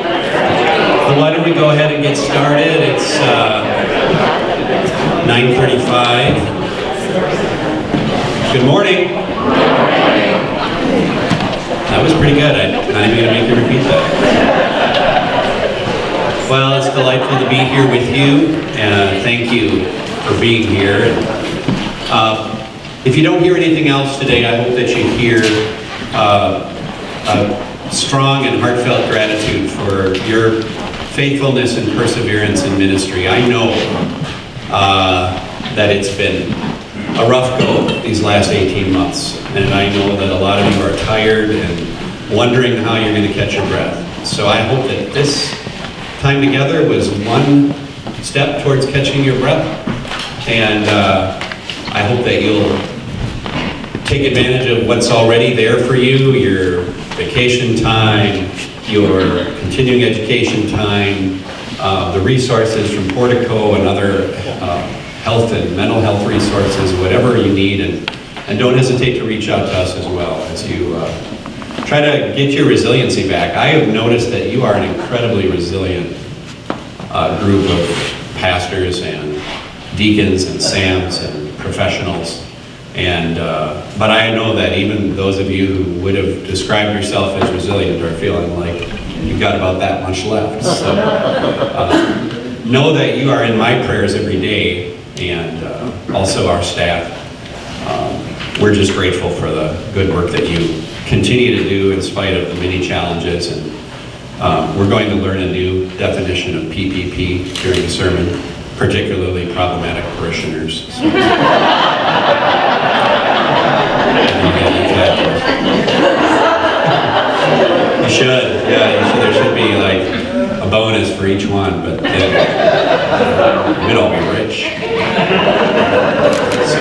So why don't we go ahead and get started? It's 9:35. Good morning. That was pretty good. I'm not even going to make you repeat that. Well, it's delightful to be here with you. Thank you for being here. If you don't hear anything else today, I hope that you hear a strong and heartfelt gratitude for your faithfulness and perseverance in ministry. I know that it's been a rough go these last 18 months, and I know that a lot of you are tired and wondering how you're going to catch your breath. So I hope that this time together was one step towards catching your breath, and I hope that you'll take advantage of what's already there for you, your vacation time, your continuing education time, the resources from Portico and other health and mental health resources, whatever you need, and don't hesitate to reach out to us as well as you try to get your resiliency back. I have noticed that you are an incredibly resilient group of pastors and deacons and SAMs and professionals. And but I know that even those of you who would have described yourself as resilient are feeling like you've got about that much left. So know that you are in my prayers every day, and also our staff. We're just grateful for the good work that you continue to do in spite of the many challenges. And we're going to learn a new definition of PPP during the sermon, particularly problematic parishioners. So. You should, yeah, there should be like a bonus for each one, but we'd all be rich. So,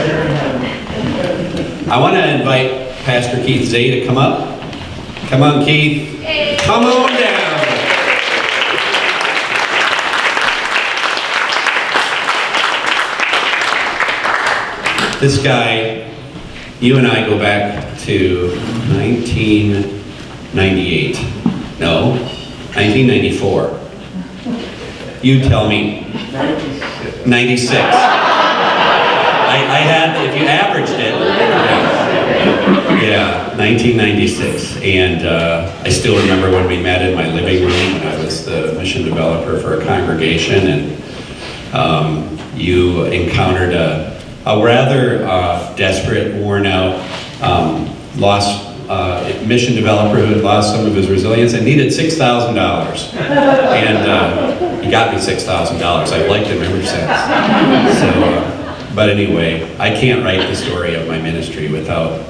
I want to invite Pastor Keith Zay to come up. Come on, Keith. Come on down. This guy, you and I go back to 1998. No, 1994. You tell me. 96. I had, if you averaged it, yeah, 1996. And I still remember when we met in my living room when I was the mission developer for a congregation, and you encountered a rather desperate, worn-out, lost mission developer who had lost some of his resilience and needed $6,000. And he got me $6,000. I've liked him ever since. So, but anyway, I can't write the story of my ministry without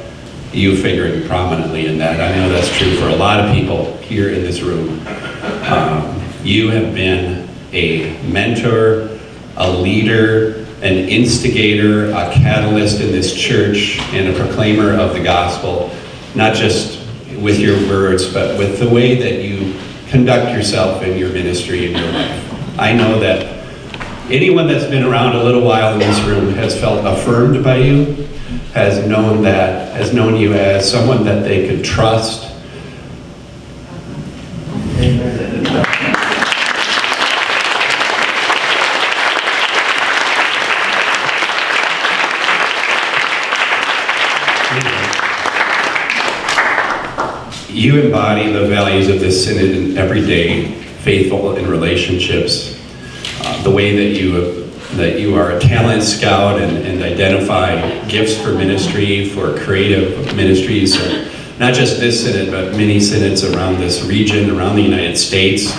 you figuring prominently in that. I know that's true for a lot of people here in this room. You have been a mentor, a leader, an instigator, a catalyst in this church, and a proclaimer of the gospel, not just with your words, but with the way that you conduct yourself in your ministry and your life. I know that anyone that's been around a little while in this room has felt affirmed by you, has known you as someone that they could trust. You embody the values of this synod in every day, faithful in relationships, the way that you are a talent scout and identify gifts for ministry, for creative ministries, not just this synod, but many synods around this region, around the United States.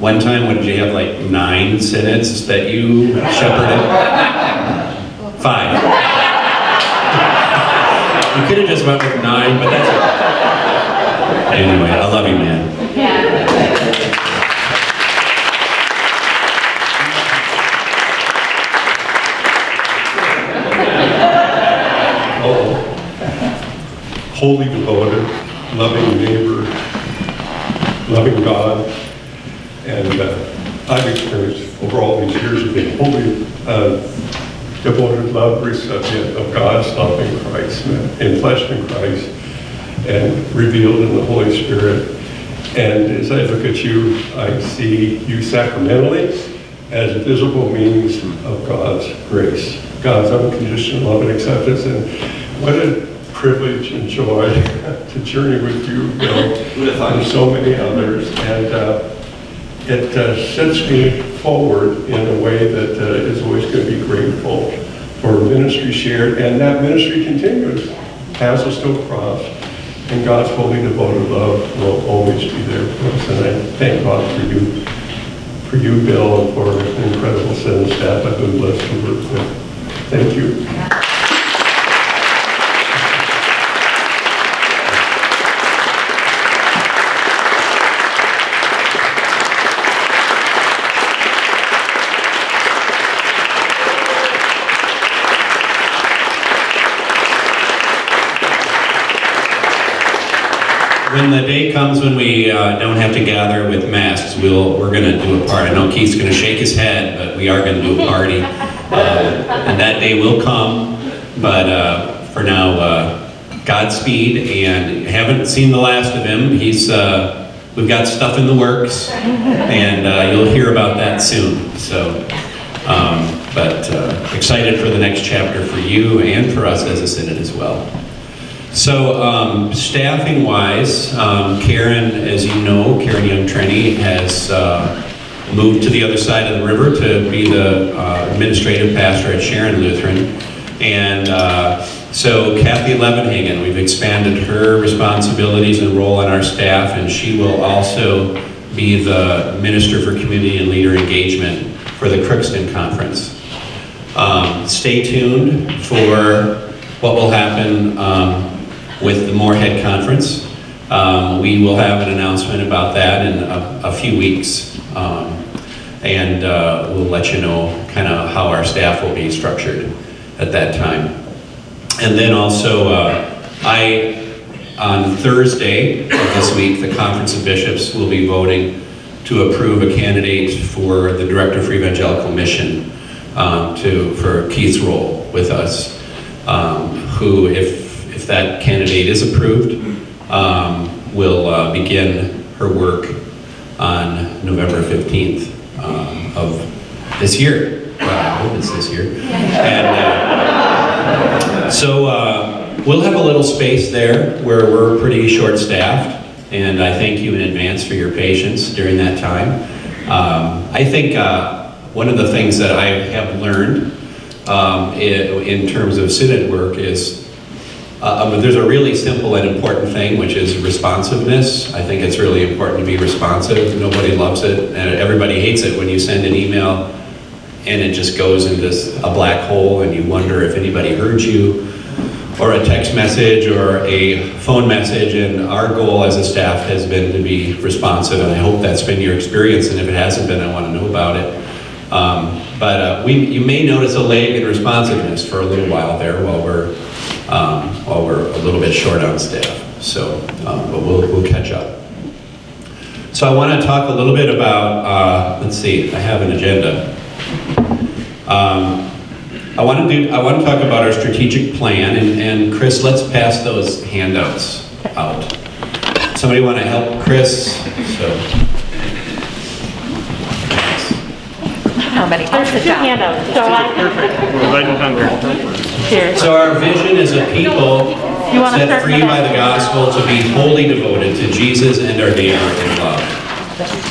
One time, when you have like 9 synods that you shepherded? 5. You could have just went with 9, but that's okay. Anyway, I love you, man. Holy, devoted, loving neighbor, loving God, and I've experienced over all these years of being holy, devoted love, recipient of God's love in Christ, in flesh in Christ, and revealed in the Holy Spirit. And as I look at you, I see you sacramentally as visible means of God's grace, God's unconditional love and acceptance. And what a privilege and joy to journey with you, Bill, and so many others. And it sets me forward in a way that is always going to be grateful for ministry shared. And that ministry continues. Paths will still cross. And God's holy, devoted love will always be there for us. And I thank God for you, Bill, and for the incredible Sin staff I've been blessed to work with. Thank you. When the day comes when we don't have to gather with masks, we're going to do a party. I know Keith's going to shake his head, but we are going to do a party. And that day will come, but for now, Godspeed, and haven't seen the last of him. We've got stuff in the works, and you'll hear about that soon. So, but excited for the next chapter for you and for us as a synod as well. So, staffing-wise, Karen, as you know, Karen Young-Trenny has moved to the other side of the river to be the administrative pastor at Sharon Lutheran. And so Kathy Levenhagen, we've expanded her responsibilities and role on our staff, and she will also be the Minister for Community and Leader Engagement for the Crookston Conference. Stay tuned for what will happen with the Moorhead Conference. We will have an announcement about that in a few weeks. And we'll let you know kind of how our staff will be structured at that time. And then also, on Thursday of this week, the Conference of Bishops will be voting to approve a candidate for the Director for Evangelical Mission for Keith's role with us, who, if that candidate is approved, will begin her work on November 15th of this year. Well, I hope it's this year. And so we'll have a little space there where we're pretty short-staffed, and I thank you in advance for your patience during that time. I think one of the things that I have learned in terms of synod work is there's a really simple and important thing, which is responsiveness. I think it's really important to be responsive. Nobody loves it, and everybody hates it when you send an email and it just goes into a black hole and you wonder if anybody heard you, or a text message or a phone message. And our goal as a staff has been to be responsive, and I hope that's been your experience, and if it hasn't been, I want to know about it. But you may notice a lag in responsiveness for a little while there while we're a little bit short on staff. So, but we'll catch up. So I want to talk a little bit about, let's see, I have an agenda. I want to talk about our strategic plan, and Chris, let's pass those handouts out. Somebody want to help Chris? So. How many? There's two handouts. So Perfect. We're light and hungry. Cheers. So our vision as a people set free by the gospel to be wholly devoted to Jesus and our neighbor in love.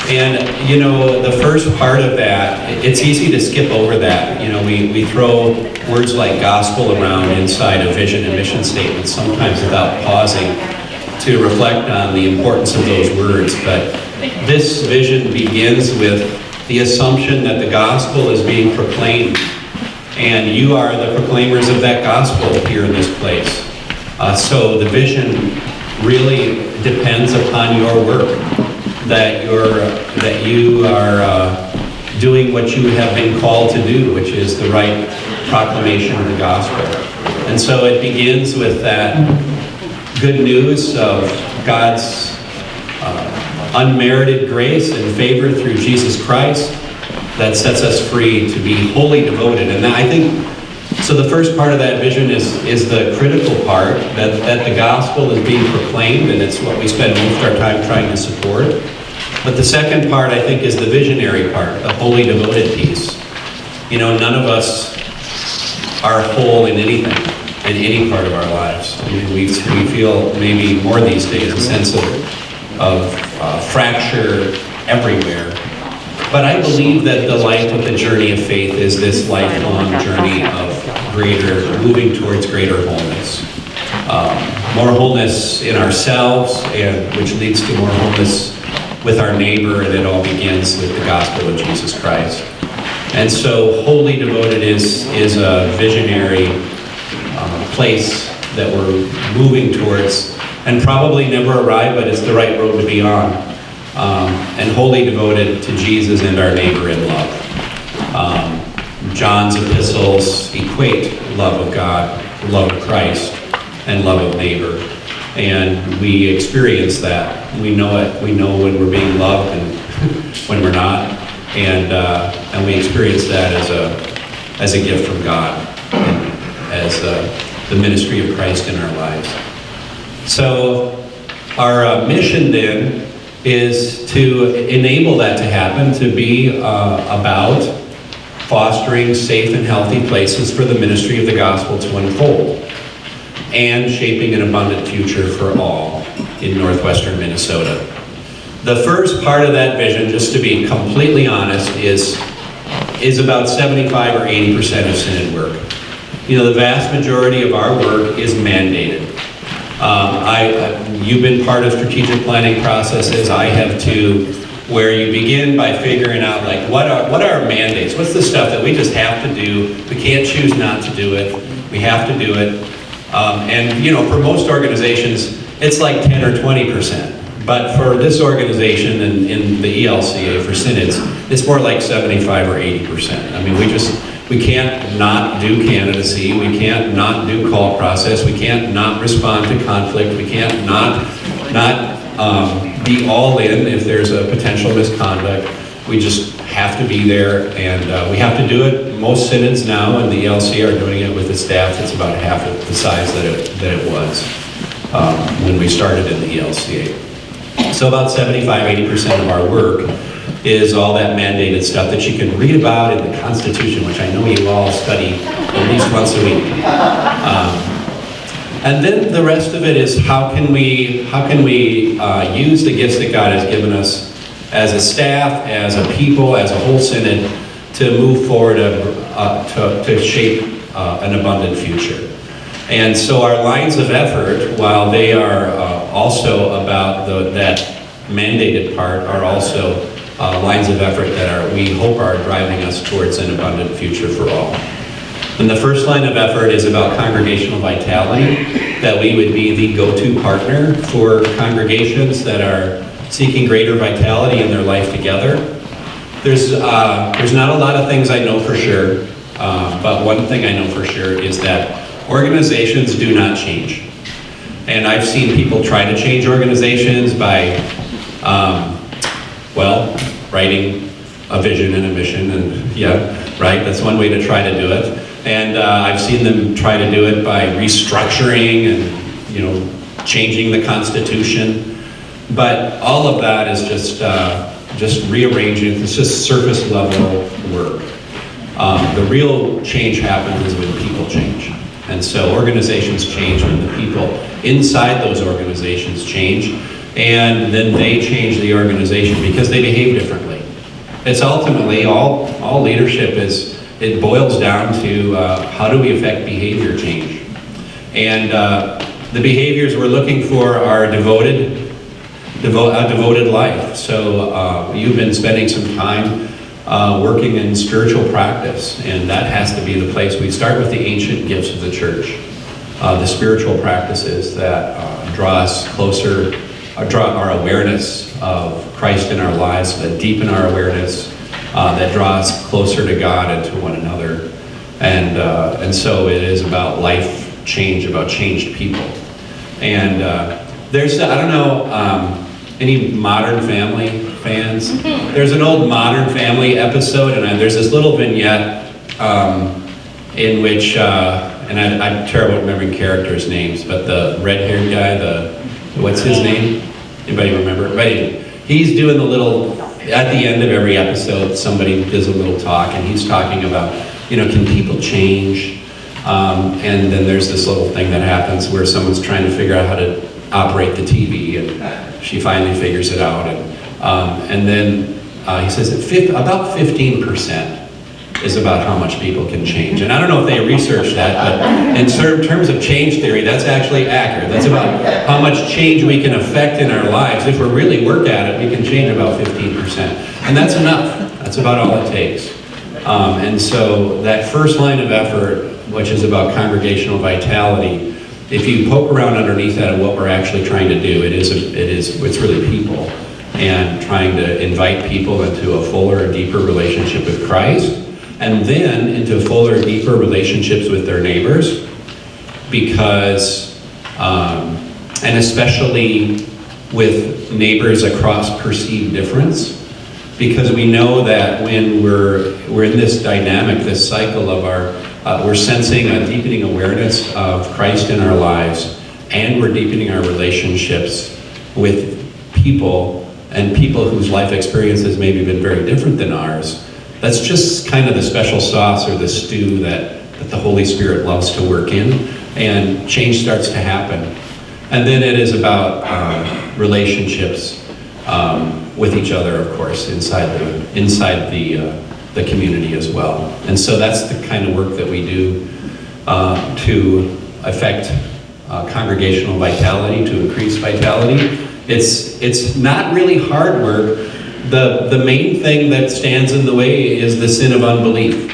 And, you know, the first part of that, it's easy to skip over that. You know, we throw words like gospel around inside a vision and mission statement, sometimes without pausing to reflect on the importance of those words. But this vision begins with the assumption that the gospel is being proclaimed, and you are the proclaimers of that gospel here in this place. So the vision really depends upon your work, that you are doing what you have been called to do, which is the right proclamation of the gospel. And so it begins with that good news of God's unmerited grace and favor through Jesus Christ that sets us free to be wholly devoted. And I think So the first part of that vision is the critical part, that the gospel is being proclaimed, and it's what we spend most of our time trying to support. But the second part, I think, is the visionary part, the wholly devoted piece. You know, none of us are whole in anything, in any part of our lives. I mean, we feel maybe more these days a sense of fracture everywhere. But I believe that the life of the journey of faith is this lifelong journey of moving towards greater wholeness. More wholeness in ourselves, and which leads to more wholeness with our neighbor, and it all begins with the gospel of Jesus Christ. And so wholly devoted is a visionary place that we're moving towards, and probably never arrive, but it's the right road to be on. And wholly devoted to Jesus and our neighbor in love. John's epistles equate love of God, love of Christ, and love of neighbor. And we experience that. We know it. We know when we're being loved and when we're not. And we experience that as a gift from God, and as the ministry of Christ in our lives. So our mission then is to enable that to happen, to be about fostering safe and healthy places for the ministry of the gospel to unfold, and shaping an abundant future for all in northwestern Minnesota. The first part of that vision, just to be completely honest, is about 75 or 80% of Synod work. You know, the vast majority of our work is mandated. You've been part of strategic planning processes. I have too, where you begin by figuring out, like, what are our mandates? What's the stuff that we just have to do? We can't choose not to do it. We have to do it. And you know, for most organizations, it's like 10 or 20%. But for this organization and in the ELCA, for synods, it's more like 75 or 80%. I mean, we can't not do candidacy. We can't not do call process. We can't not respond to conflict. We can't not be all in if there's a potential misconduct. We just have to be there, and we have to do it. Most synods now in the ELC are doing it with the staff that's about half of the size that it was when we started in the ELCA. So about 75-80% of our work is all that mandated stuff that you can read about in the Constitution, which I know you all study at least once a week. And then the rest of it is how can we use the gifts that God has given us as a staff, as a people, as a whole synod, to move forward to shape an abundant future. And so our lines of effort, while they are also about that mandated part, are also lines of effort that we hope are driving us towards an abundant future for all. And the first line of effort is about Congregational Vitality, that we would be the go-to partner for congregations that are seeking greater vitality in their life together. There's not a lot of things I know for sure, but one thing I know for sure is that organizations do not change. And I've seen people try to change organizations by, writing a vision and a mission, and that's one way to try to do it. And I've seen them try to do it by restructuring and, changing the Constitution. But all of that is just rearranging. It's just surface level work. The real change happens when people change. And so organizations change when the people inside those organizations change, and then they change the organization because they behave differently. It's ultimately all leadership it boils down to how do we affect behavior change. And the behaviors we're looking for are a devoted life. So you've been spending some time working in spiritual practice, and that has to be the place. We start with the ancient gifts of the church, the spiritual practices that draw us closer, draw our awareness of Christ in our lives, that deepen our awareness, that draw us closer to God and to one another. And so it is about life change, about changed people. And there's, I don't know, any Modern Family fans? There's an old Modern Family episode, and there's this little vignette in which, and I'm terrible at remembering characters' names, but the red-haired guy, what's his name? Anybody remember? But anyway, he's doing the little, at the end of every episode, somebody does a little talk, and he's talking about, can people change? And then there's this little thing that happens where someone's trying to figure out how to operate the TV, and she finally figures it out. And then he says that about 15% is about how much people can change. And I don't know if they researched that, but in terms of change theory, that's actually accurate. That's about how much change we can affect in our lives. If we really work at it, we can change about 15%. And that's enough. That's about all it takes. And so that first line of effort, which is about congregational vitality, if you poke around underneath that and what we're actually trying to do, it's really people, and trying to invite people into a fuller and deeper relationship with Christ, and then into fuller, deeper relationships with their neighbors, because, and especially with neighbors across perceived difference, because we know that when we're in this dynamic, this cycle of we're sensing a deepening awareness of Christ in our lives, and we're deepening our relationships with people, and people whose life experiences maybe been very different than ours. That's just kind of the special sauce or the stew that the Holy Spirit loves to work in, and change starts to happen. And then it is about relationships with each other, of course, inside the community as well. And so that's the kind of work that we do to affect congregational vitality, to increase vitality. It's not really hard work. The main thing that stands in the way is the sin of unbelief.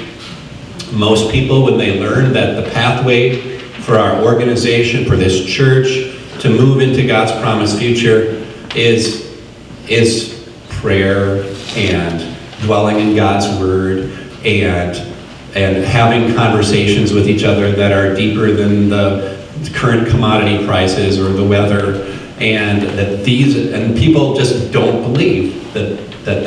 Most people, when they learn that the pathway for our organization, for this church, to move into God's promised future is prayer and dwelling in God's word and having conversations with each other that are deeper than the current commodity prices or the weather, and that people just don't believe that could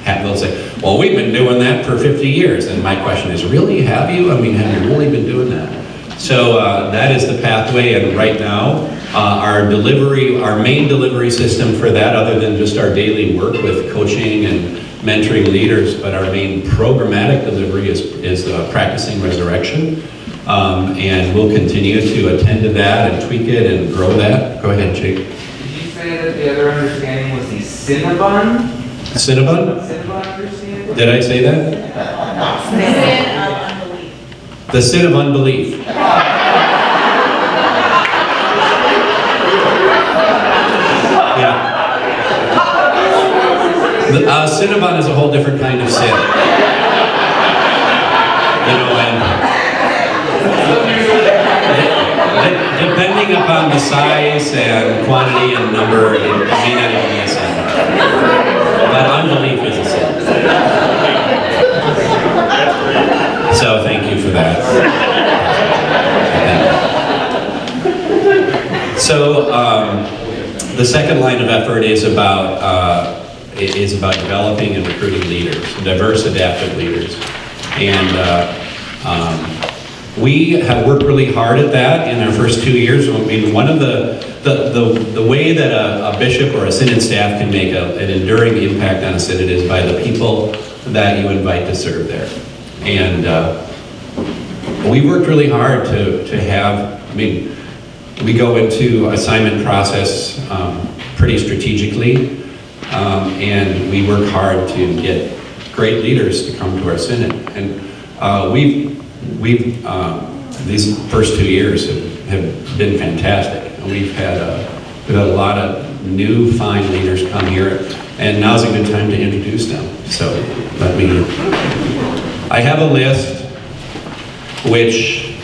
happen. They'll say, well, we've been doing that for 50 years. And my question is, really, have you? I mean, have you really been doing that? So that is the pathway, and right now, our main delivery system for that, other than just our daily work with coaching and mentoring leaders, but our main programmatic delivery is practicing resurrection. And we'll continue to attend to that and tweak it and grow that. Go ahead, Jake. Did you say that the other understanding was the Sin of Unbelief? Sin of understanding? Did I say that? Sin of unbelief. The sin of unbelief. Yeah. Sin of un is a whole different kind of sin. And depending upon the size and quantity and number, it may not even be a sin. But unbelief is a sin. So thank you for that. So the second line of effort is about developing and recruiting leaders, diverse, adaptive leaders. And we have worked really hard at that in our first 2 years. I mean, one of the way that a bishop or a synod staff can make an enduring impact on a synod is by the people that you invite to serve there. And we worked really hard to have, we go into assignment process pretty strategically, and we work hard to get great leaders to come to our synod. And we've these first 2 years have been fantastic. We've had a lot of new fine leaders come here, and now's a good time to introduce them. So I have a list which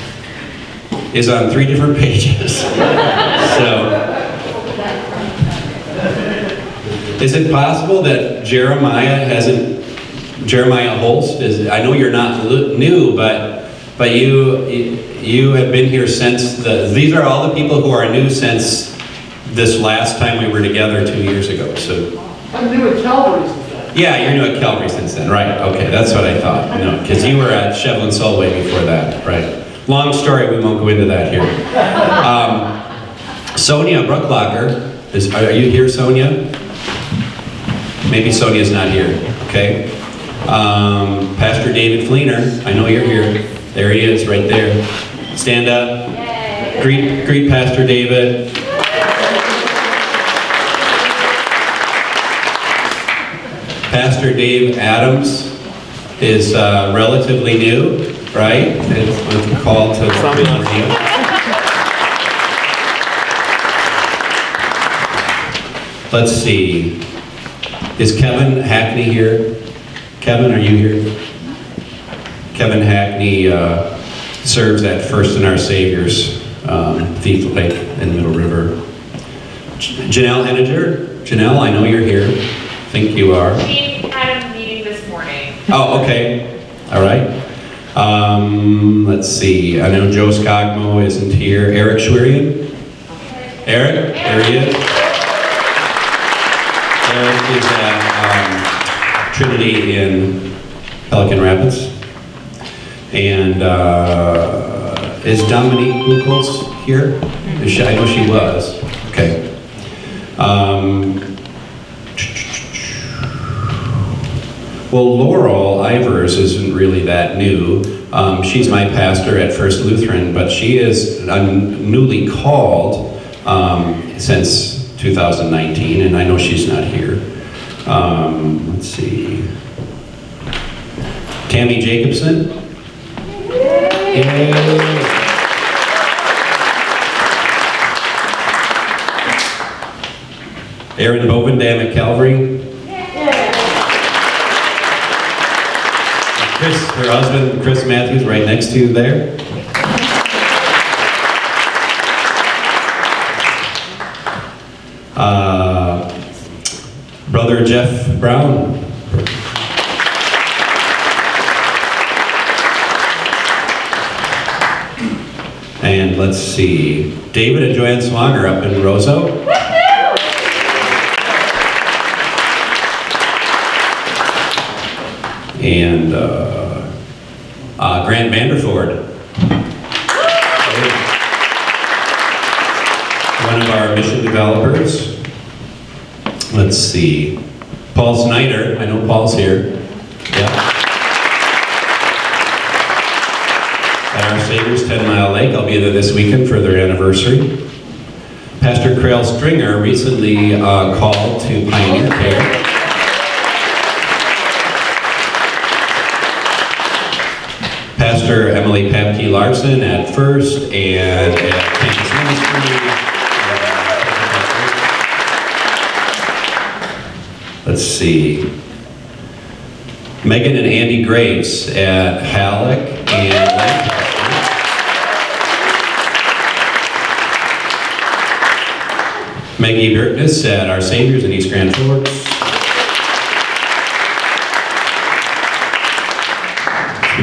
is on 3 different pages. So is it possible that Jeremiah Holst I know you're not new, but you have been here since these are all the people who are new since this last time we were together 2 years ago. So I'm new at Calvary since that Yeah, you're new at Calvary since then, right? Okay, that's what I thought. No, because you were at Shevlin Solway before that, right? Long story, we won't go into that here. Sonia Brucklocker, are you here, Sonia? Maybe Sonia's not here, okay? Pastor David Fleener, I know you're here. There he is, right there. Stand up. Greet Pastor David. Pastor Dave Adams is relatively new, right? With a call to Let's see. Is Kevin Hackney here? Kevin, are you here? Kevin Hackney serves at First in Our Savior's Thief Lake in Middle River. Janelle Henninger. Janelle, I know you're here. I think you are. We had a meeting this morning. Oh, okay. All right. Let's see. I know Joe Skogmo isn't here. Eric Schwerian? Eric? There he is. Eric is at Trinity in Pelican Rapids. And is Dominique Buchholz here? I know she was. Okay. Well, Laurel Ivers isn't really that new. She's my pastor at First Lutheran, but she is newly called since 2019, and I know she's not here. Let's see. Tammy Jacobson. Yay. Erin Bovendam at Calvary. Chris, her husband, Chris Matthews, right next to you there. Brother Jeff Brown. And let's see, David and Joanne Swanger up in Roseau. And Grant Vanderford, one of our mission developers. Let's see, Paul Snyder, I know Paul's here. Yeah. At Our Savior's 10 Mile Lake, I'll be there this weekend for their anniversary. Pastor Crail Stringer recently called to Pioneer Care. Pastor Emily Papke Larson at First and at Campus Ministry. Let's see. Megan and Andy Graves at Halleck and Lancaster. Maggie Birkness at Our Savior's in East Grand Forks.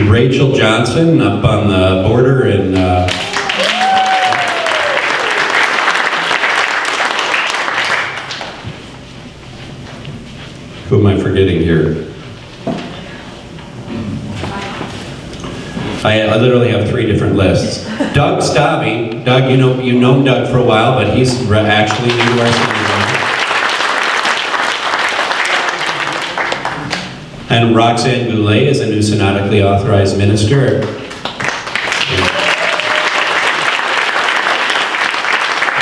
Rachel Johnson up on the border in who am I forgetting here? I literally have 3 different lists. Doug Stabby. Doug, you've known Doug for a while, but he's actually new to our city. And Roxanne Goulet is a new synodically authorized minister.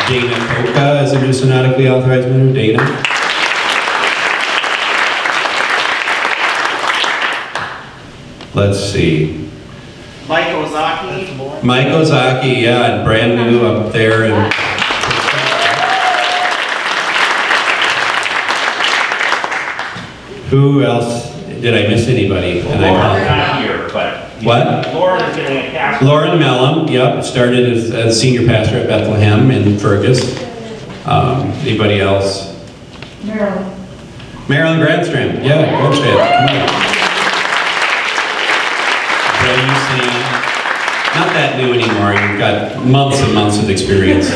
Dana Koka is a new synodically authorized minister. Dana. Let's see. Mike Ozaki. Mike Ozaki, yeah, and brand new up there. And who else? Did I miss anybody? And I Lauren's not here, but. What? Lauren is getting a cast. Lauren Mellum, yep, started as senior pastor at Bethlehem in Fergus. Anybody else? Marilyn Grandstrand, yeah, Grandstrand, come on. Brand new Sam. Not that new anymore, you've got months and months of experience.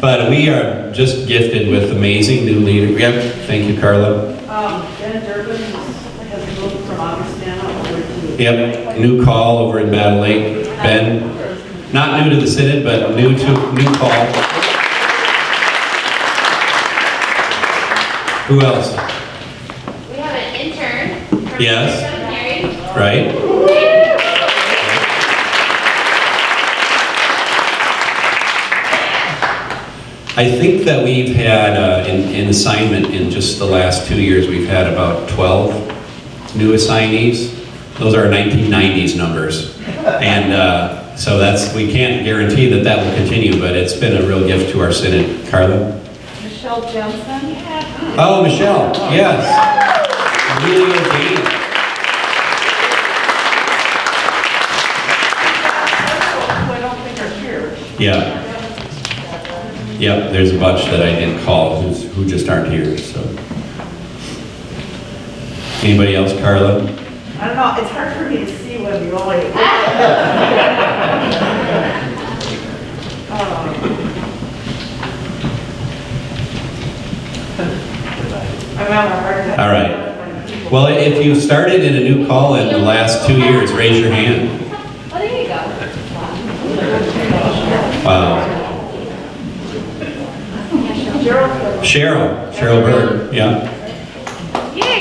But we are just gifted with amazing new leaders. Yep, thank you, Carla. Ben Durbin has moved from Augustana over to... Yep, new call over in Battle Lake. Ben, not new to the Synod, but new call. Who else? We have an intern from Yes. Seminary. Right? I think that we've had, in assignment in just the last 2 years, we've had about 12 new assignees. Those are 1990s numbers. And so we can't guarantee that that will continue, but it's been a real gift to our Synod. Carla? Michelle Jensen. Oh, Michelle, yes. Really ordained. I don't think are here. Yeah. Yep, there's a bunch that I didn't call who just aren't here, so. Anybody else, Carla? I don't know, it's hard for me to see when you only... I'm having a hard time. All right. Well, if you started in a new call in the last 2 years, raise your hand. Oh, there you go. Wow. Cheryl Bird, yeah. Yay.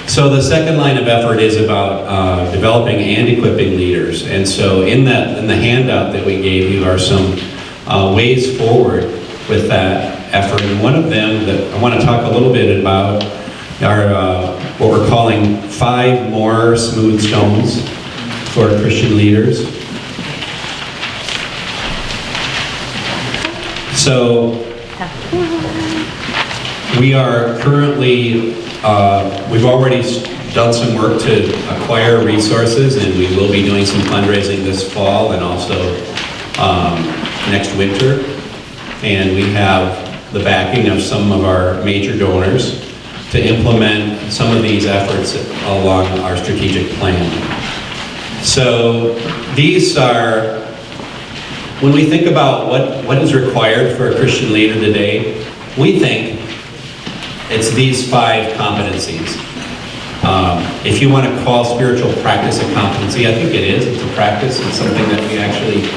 So the second line of effort is about developing and equipping leaders. And so in the handout that we gave you are some ways forward with that effort. And one of them that I want to talk a little bit about are what we're calling 5 more smooth stones for Christian leaders. So we are currently, we've already done some work to acquire resources, and we will be doing some fundraising this fall and also next winter. And we have the backing of some of our major donors to implement some of these efforts along our strategic plan. So these are, when we think about what is required for a Christian leader today, we think it's these 5 competencies. If you want to call spiritual practice a competency, I think it is. It's a practice. It's something that we actually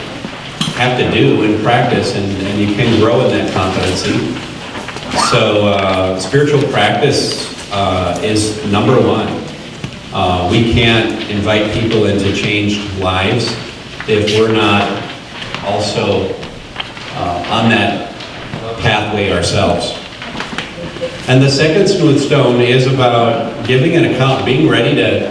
have to do and practice, and you can grow in that competency. So spiritual practice is number 1. We can't invite people into changed lives if we're not also on that pathway ourselves. And the second smooth stone is about giving an account, being ready to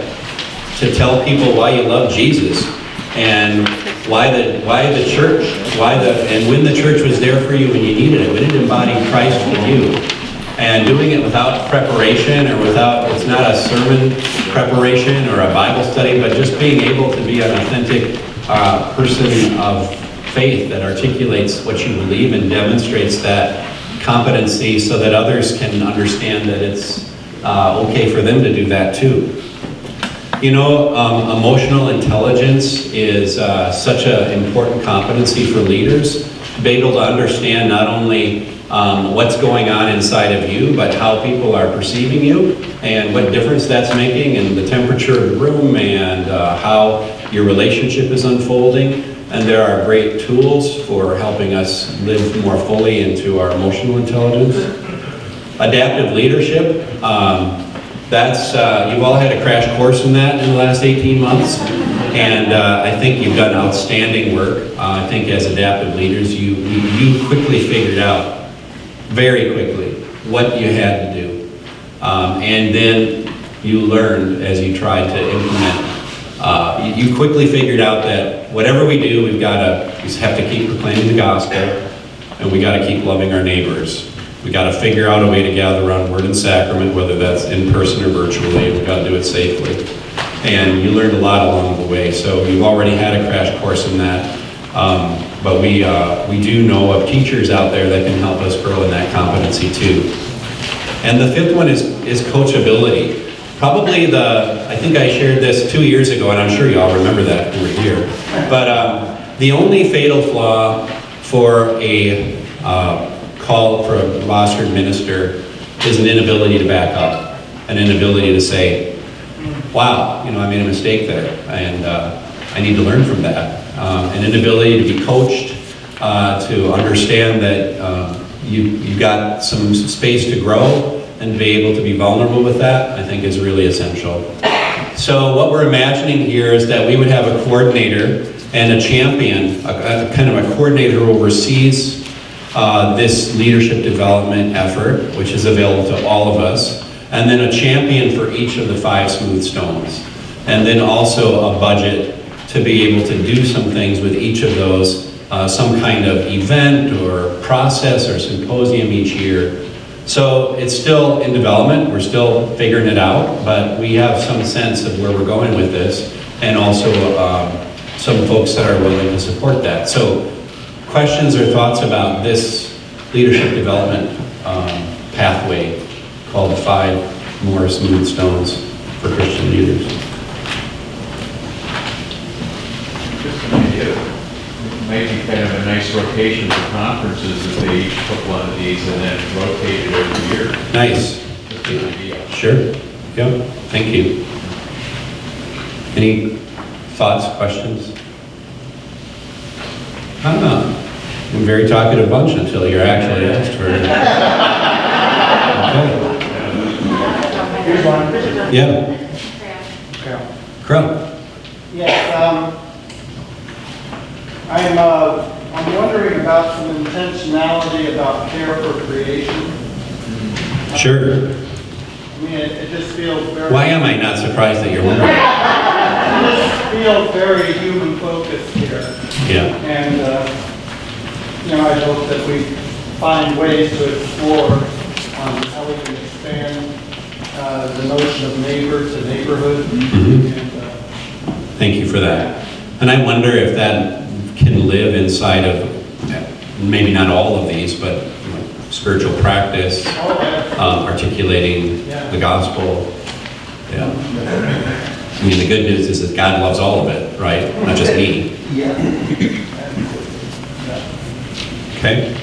tell people why you love Jesus and why the church, and when the church was there for you when you needed it, when it embodied Christ with you. And doing it without preparation or it's not a sermon preparation or a Bible study, but just being able to be an authentic person of faith that articulates what you believe and demonstrates that competency so that others can understand that it's okay for them to do that too. You know, emotional intelligence is such an important competency for leaders, to be able to understand not only what's going on inside of you, but how people are perceiving you and what difference that's making in the temperature of the room and how your relationship is unfolding. And there are great tools for helping us live more fully into our emotional intelligence. Adaptive leadership, you've all had a crash course in that in the last 18 months. And I think you've done outstanding work. I think as adaptive leaders, you quickly figured out, very quickly, what you had to do. And then you learned as you tried to implement. You quickly figured out that whatever we do, we have to keep proclaiming the gospel, and we got to keep loving our neighbors. We got to figure out a way to gather around word and sacrament, whether that's in person or virtually, and we got to do it safely. And you learned a lot along the way, so you've already had a crash course in that. But we do know of teachers out there that can help us grow in that competency too. And the 5th one is coachability. Probably I think I shared this 2 years ago, and I'm sure y'all remember that who were here. But the only fatal flaw for a call for a rostered minister is an inability to back up, an inability to say, wow, I made a mistake there, and I need to learn from that. An inability to be coached, to understand that you got some space to grow, and be able to be vulnerable with that, I think is really essential. So what we're imagining here is that we would have a coordinator and a champion, a kind of a coordinator who oversees this leadership development effort, which is available to all of us, and then a champion for each of the 5 smooth stones. And then also a budget to be able to do some things with each of those, some kind of event or process or symposium each year. So it's still in development, we're still figuring it out, but we have some sense of where we're going with this, and also some folks that are willing to support that. So questions or thoughts about this leadership development pathway called the 5 More Smooth Stones for Christian Leaders? Just an idea. It might be kind of a nice rotation for conferences if they each took one of these and then rotated every year. Nice. Just an idea. Sure. Yeah, thank you. Any thoughts, questions? I don't know. I'm a very talkative bunch until you're actually asked for it. Okay. Here's one. Yeah, Crow. Yes, I'm wondering about some intentionality about care for creation. Sure. I mean, it just feels very... Why am I not surprised that you're wondering? It just feels very human focused here. Yeah. And, I hope that we find ways to explore how we can expand the notion of neighbor to neighborhood. Mhm. And, Thank you for that. And I wonder if that can live inside of, maybe not all of these, but spiritual practice, articulating the gospel. Yeah. I mean, the good news is that God loves all of it, right? Not just me. Yeah. Okay.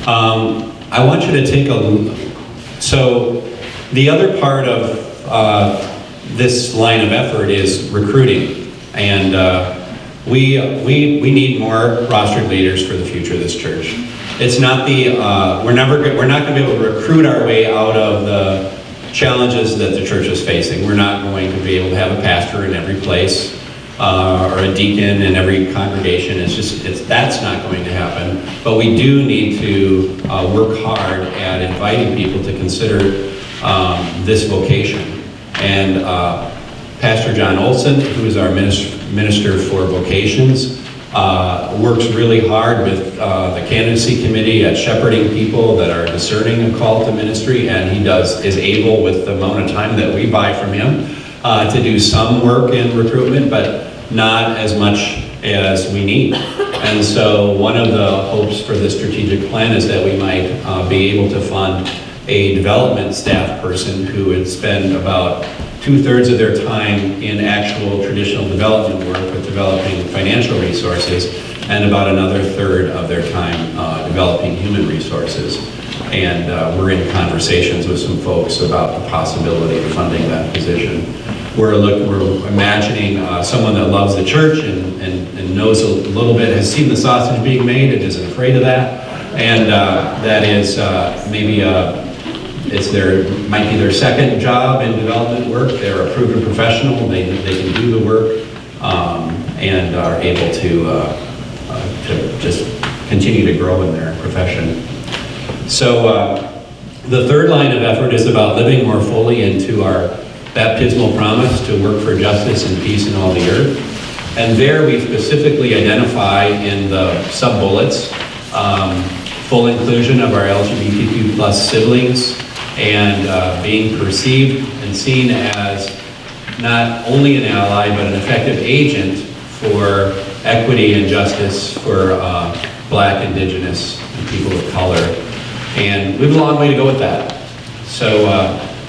I want you to take so the other part of this line of effort is recruiting. And we need more rostered leaders for the future of this church. It's not we're not going to be able to recruit our way out of the challenges that the church is facing. We're not going to be able to have a pastor in every place or a deacon in every congregation. That's not going to happen. But we do need to work hard at inviting people to consider this vocation. And Pastor John Olson, who is our Minister for Vocations, works really hard with the candidacy committee at shepherding people that are discerning a call to ministry, and he is able, with the amount of time that we buy from him, to do some work in recruitment, but not as much as we need. And so one of the hopes for the strategic plan is that we might be able to fund a development staff person who would spend about 2/3 of their time in actual traditional development work with developing financial resources, and about another 1/3 of their time developing human resources. And we're in conversations with some folks about the possibility of funding that position. We're imagining someone that loves the church and knows a little bit, has seen the sausage being made and isn't afraid of that. And that is maybe might be their second job in development work. They're a proven professional. They can do the work and are able to just continue to grow in their profession. So the third line of effort is about living more fully into our baptismal promise to work for justice and peace in all the earth. And there we specifically identify in the sub-bullets full inclusion of our LGBTQ plus siblings, and being perceived and seen as not only an ally, but an effective agent for equity and justice for Black, Indigenous, and people of color. And we have a long way to go with that. So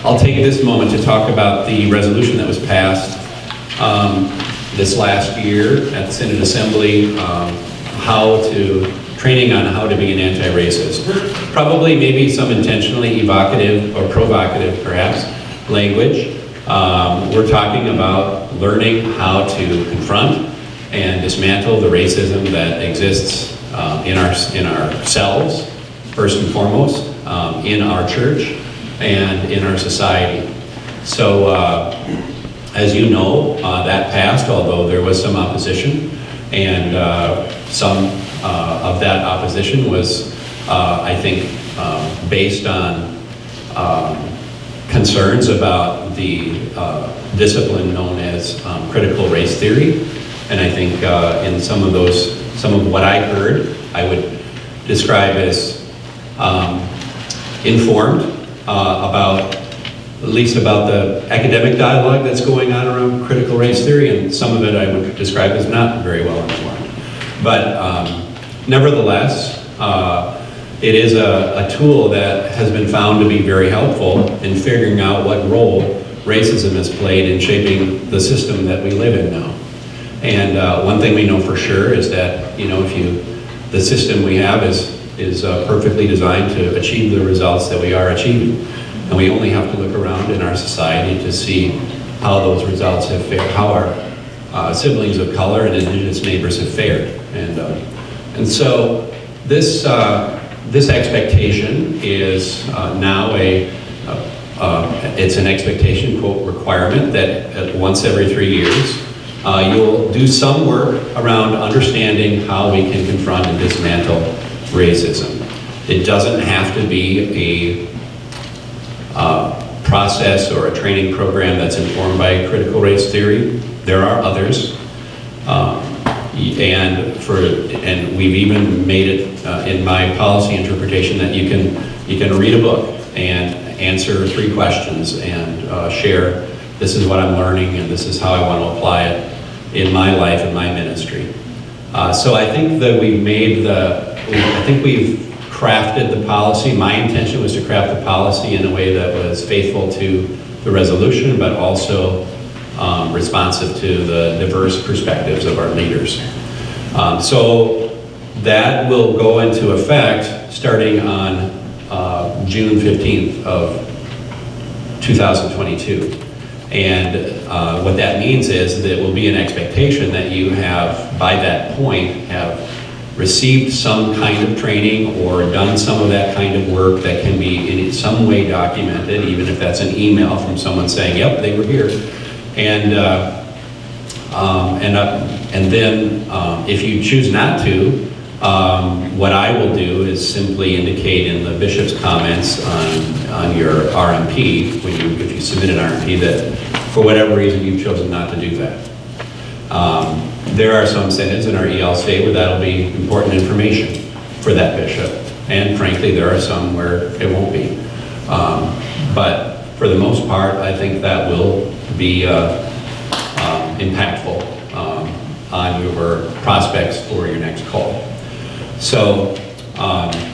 I'll take this moment to talk about the resolution that was passed this last year at the Synod Assembly, training on how to be an anti-racist. Probably maybe some intentionally evocative or provocative, perhaps, language. We're talking about learning how to confront and dismantle the racism that exists in ourselves, first and foremost, in our church and in our society. So, as you know, that passed, although there was some opposition, and some of that opposition was, I think, based on concerns about the discipline known as critical race theory. And I think in some of what I heard, I would describe as informed about, at least about the academic dialogue that's going on around critical race theory, and some of it I would describe as not very well informed. But nevertheless, it is a tool that has been found to be very helpful in figuring out what role racism has played in shaping the system that we live in now. And one thing we know for sure is that, the system we have is perfectly designed to achieve the results that we are achieving. And we only have to look around in our society to see how those results have fared, how our siblings of color and indigenous neighbors have fared. And so this expectation is now it's an expectation, quote, requirement that once every 3 years, you'll do some work around understanding how we can confront and dismantle racism. It doesn't have to be a process or a training program that's informed by critical race theory. There are others, and we've even made it in my policy interpretation that you can read a book and answer 3 questions and share, this is what I'm learning and this is how I want to apply it in my life and my ministry. So I think that we've crafted the policy. My intention was to craft the policy in a way that was faithful to the resolution, but also responsive to the diverse perspectives of our leaders. So that will go into effect starting on June 15th of 2022. And what that means is that it will be an expectation that you have, by that point, have received some kind of training or done some of that kind of work that can be in some way documented, even if that's an email from someone saying, yep, they were here. And then if you choose not to, what I will do is simply indicate in the bishop's comments on your RMP, if you submit an RMP, that for whatever reason you've chosen not to do that. There are some synods in our ELC where that'll be important information for that bishop. And frankly, there are some where it won't be. But for the most part, I think that will be impactful on your prospects for your next call. So,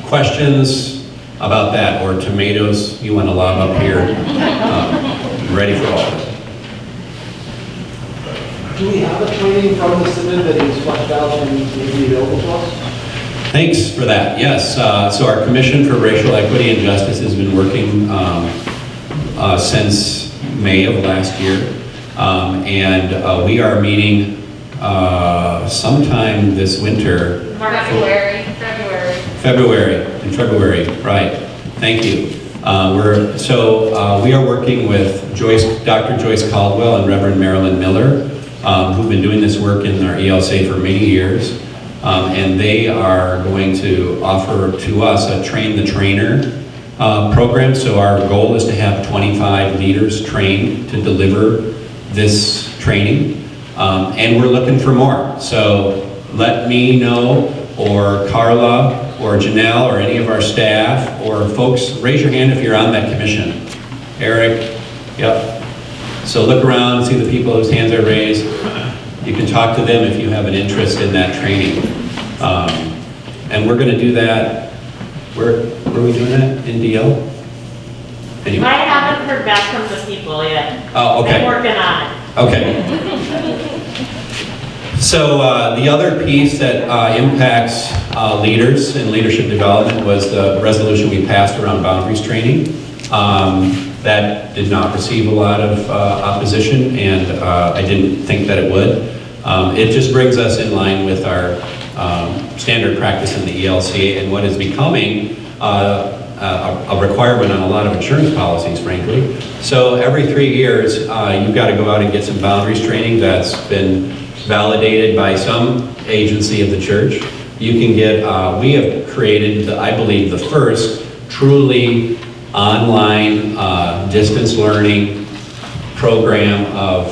questions about that, or tomatoes you want to lob up here? Ready for all. Do we have a training from the Synod that is fleshed out and maybe available to us? Thanks for that. Yes, so our Commission for Racial Equity and Justice has been working since May of last year. And we are meeting sometime this winter. In February, right. Thank you. We are working with Dr. Joyce Caldwell and Reverend Marilyn Miller, who've been doing this work in our ELC for many years. And they are going to offer to us a Train the Trainer program. So our goal is to have 25 leaders trained to deliver this training. And we're looking for more. So let me know, or Carla, or Janelle, or any of our staff, or folks, raise your hand if you're on that commission. Eric, yep. So look around and see the people whose hands are raised. You can talk to them if you have an interest in that training. And we're going to do that. Where are we doing that? In DL? Anyway. I haven't heard back from the people yet. Oh, okay. I'm working on it. Okay. So the other piece that impacts leaders and leadership development was the resolution we passed around boundaries training. That did not receive a lot of opposition, and I didn't think that it would. It just brings us in line with our standard practice in the ELCA and what is becoming a requirement on a lot of insurance policies, frankly. So every 3 years, you've got to go out and get some boundaries training that's been validated by some agency of the church. You can get, we have created, I believe, the first truly online distance learning program of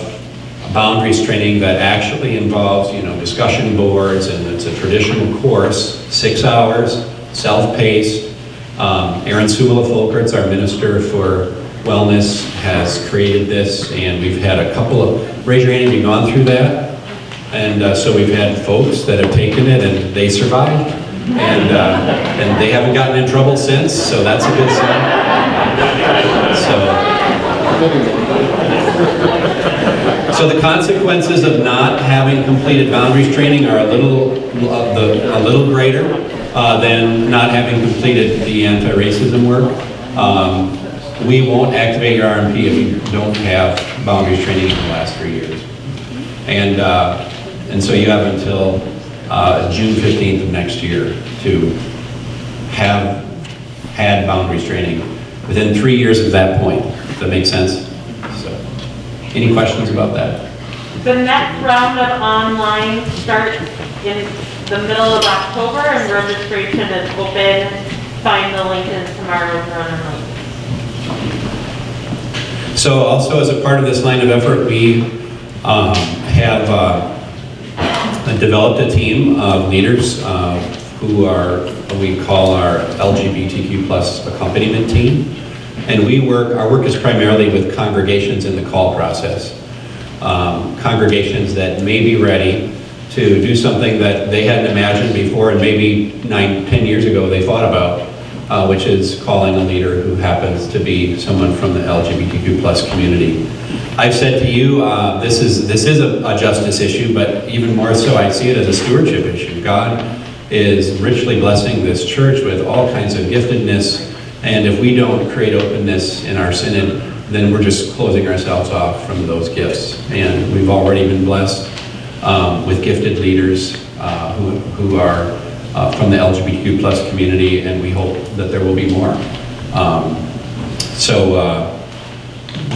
boundaries training that actually involves, discussion boards, and it's a traditional course, 6 hours, self-paced. Aaron Sula-Folkerts, our Minister for Wellness, has created this, and we've had a couple of, raise your hand if you've gone through that. And so we've had folks that have taken it and they survived, and they haven't gotten in trouble since, so that's a good sign. So the consequences of not having completed boundaries training are a little greater than not having completed the anti-racism work. We won't activate your RMP if you don't have boundaries training in the last 3 years. And so you have until June 15th of next year to have had boundaries training within 3 years of that point. Does that make sense? So, any questions about that? The next round of online starts in the middle of October, and registration is open. Find the link in tomorrow's runner notes. So also as a part of this line of effort, we have developed a team of leaders who we call our LGBTQ plus accompaniment team. And our work is primarily with congregations in the call process. Congregations that may be ready to do something that they hadn't imagined before, and maybe 9-10 years ago they thought about, which is calling a leader who happens to be someone from the LGBTQ plus community. I've said to you, this is a justice issue, but even more so, I see it as a stewardship issue. God is richly blessing this church with all kinds of giftedness, and if we don't create openness in our synod, then we're just closing ourselves off from those gifts. And we've already been blessed with gifted leaders who are from the LGBTQ plus community, and we hope that there will be more.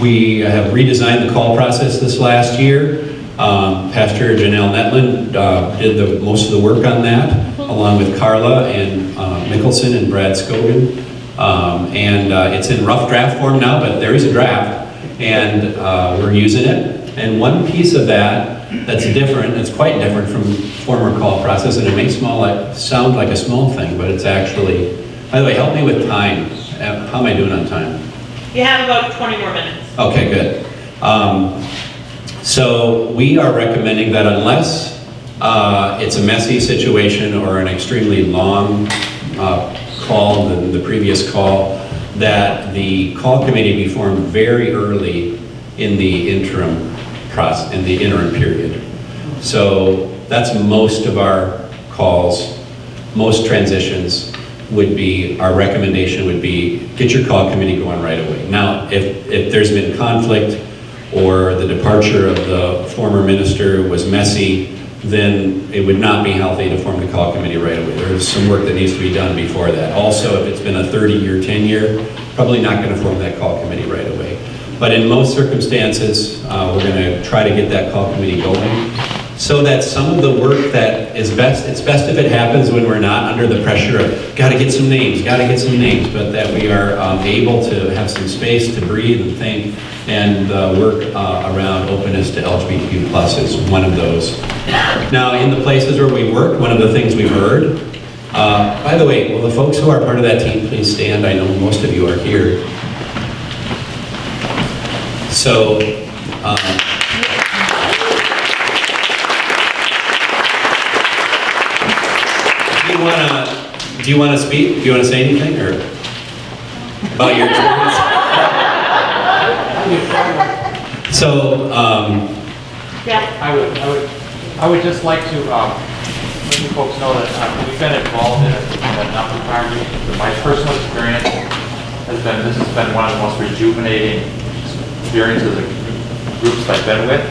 We have redesigned the call process this last year. Pastor Janelle Netland did most of the work on that, along with Carla and Mickelson and Brad Scogan. It's in rough draft form now, but there is a draft, and we're using it. And one piece of that's different, it's quite different from former call process, and it may sound like a small thing, but it's actually, by the way, help me with time. How am I doing on time? You have about 20 more minutes. Okay, good. So we are recommending that unless it's a messy situation or an extremely long call than the previous call, that the call committee be formed very early in the interim process, in the interim period. So that's most of our calls, most transitions would be, our recommendation would be, get your call committee going right away. Now, if there's been conflict or the departure of the former minister was messy, then it would not be healthy to form the call committee right away. There's some work that needs to be done before that. Also, if it's been a 30-year tenure, probably not going to form that call committee right away. But in most circumstances, we're going to try to get that call committee going, so that some of the work that is best, it's best if it happens when we're not under the pressure of, gotta get some names, but that we are able to have some space to breathe and think, and work around openness to LGBTQ plus is one of those. Now, in the places where we work, one of the things we've heard, by the way, will the folks who are part of that team please stand? I know most of you are here. So, do you want to speak? Do you want to say anything, or about your experience? So, Yeah, I would just like to, let you folks know that we've been involved in a number of congregations. My personal experience this has been one of the most rejuvenating experiences of groups I've been with